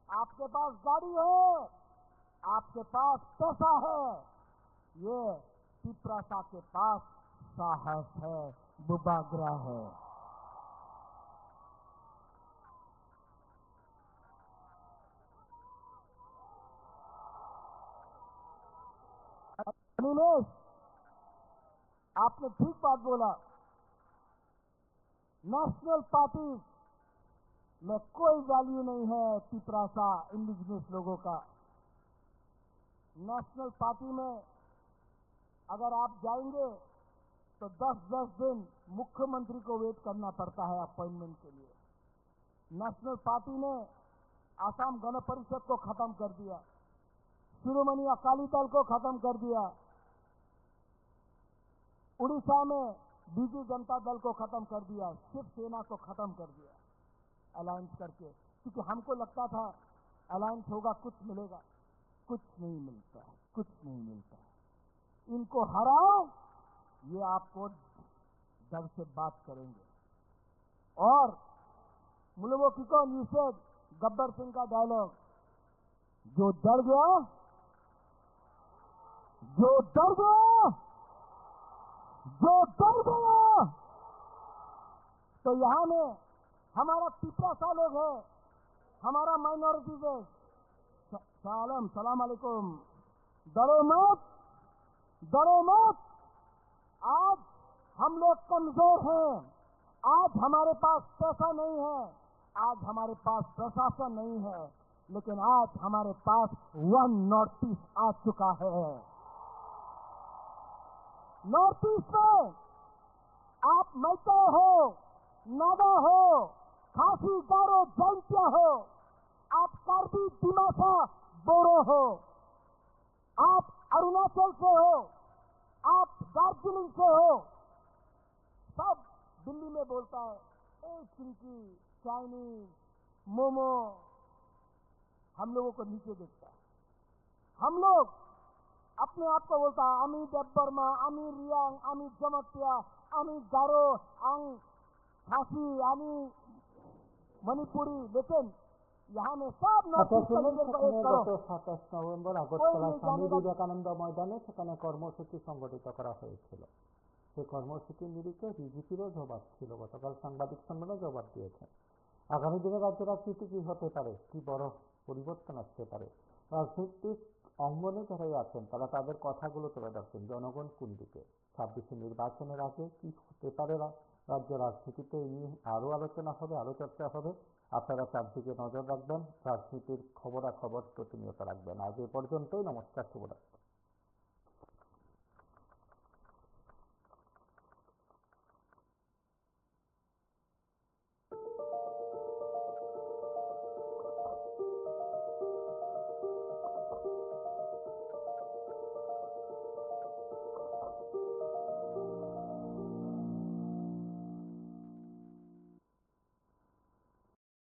आपके पास गाड़ी है, आपके पास पैसा है, ये पिपरासा के पास साहस है, बुबागरा है। अनिमेश, आपने ठीक बात बोला। नेशनल पार्टी में कोई वैल्यू नहीं है पिपरासा इंडिजिनस लोगों का। नेशनल पार्टी में अगर आप जाएंगे तो 10-10 दिन मुख्यमंत्री को वेट करना पड़ता है अपॉइंटमेंट के लिए। नेशनल पार्टी ने आसाम गण परिषद को खत्म कर दिया, शिरोमणि अकाली दल को खत्म कर दिया, उड़ीसा में बीजू जनता दल को खत्म कर दिया, शिवसेना को खत्म कर दिया अलायंस करके, क्योंकि हमको लगता था अलायंस होगा कुछ मिलेगा, कुछ नहीं मिलता है, कुछ नहीं मिलता है। इनको हराओ, ये आपको डर से बात करेंगे। और मुलवो की कौन यूसेफ गब्बर सिंह का डायलॉग, जो डर गया तो यहाँ में हमारा पिपरासा लोग है, हमारा माइनॉरिटीज है। सलाम अलैकुम, डरो मत। आज हम लोग कमजोर हैं, आज हमारे पास पैसा नहीं है, आज हमारे पास प्रशासन नहीं है, लेकिन आज हमारे पास वन नॉर्थ ईस्ट आ चुका है। नॉर्थ ईस्ट में आप मैते हो, नागा हो, खासी, गारो, जैंतिया हो, आप कार्बी, दिमासा, बोरो हो, आप अरुणाचल से हो, आप दार्जिलिंग से हो, सब दिल्ली में बोलता है ए चिंकी, चाइनीज, मोमो, हम लोगों को नीचे देखता है। हम लोग अपने आप को बोलता है अमी देबबर्मा, अमी रियांग, अमी जमतिया, अमी गारो, अंग खासी, अमी मणिपुरी, लेकिन यहाँ में सब गत 27 नवेम्बर আগরতলা স্বামী বিবেকানন্দ ময়দানে সেখানে কর্মসূচি সংগঠিত করা হয়েছিল। সেই কর্মসূচির নিরিখে বিজেপিরও জবাব ছিল, গতকাল সাংবাদিক সম্মেলনে জবাব দিয়েছে। আগামী দিনে রাজ্য রাজনীতি কি হতে পারে, কি বড় পরিবর্তন আসতে পারে, রাজনৈতিক অঙ্গনে যারাই আছেন তারা তাদের কথাগুলো তুলে ধরছেন। জনগণ কোন দিকে, 26 নির্বাচনের আগে কি হতে পারে রাজ্য রাজনীতিতে, এই নিয়ে আরো আলোচনা হবে, আরো চর্চা হবে। আপনারা চারদিকে নজর রাখবেন, রাজনীতির খবরাখবর প্রতিনিয়ত রাখবেন। আজ এ পর্যন্তই, নমস্কার, শুভরাত্রি।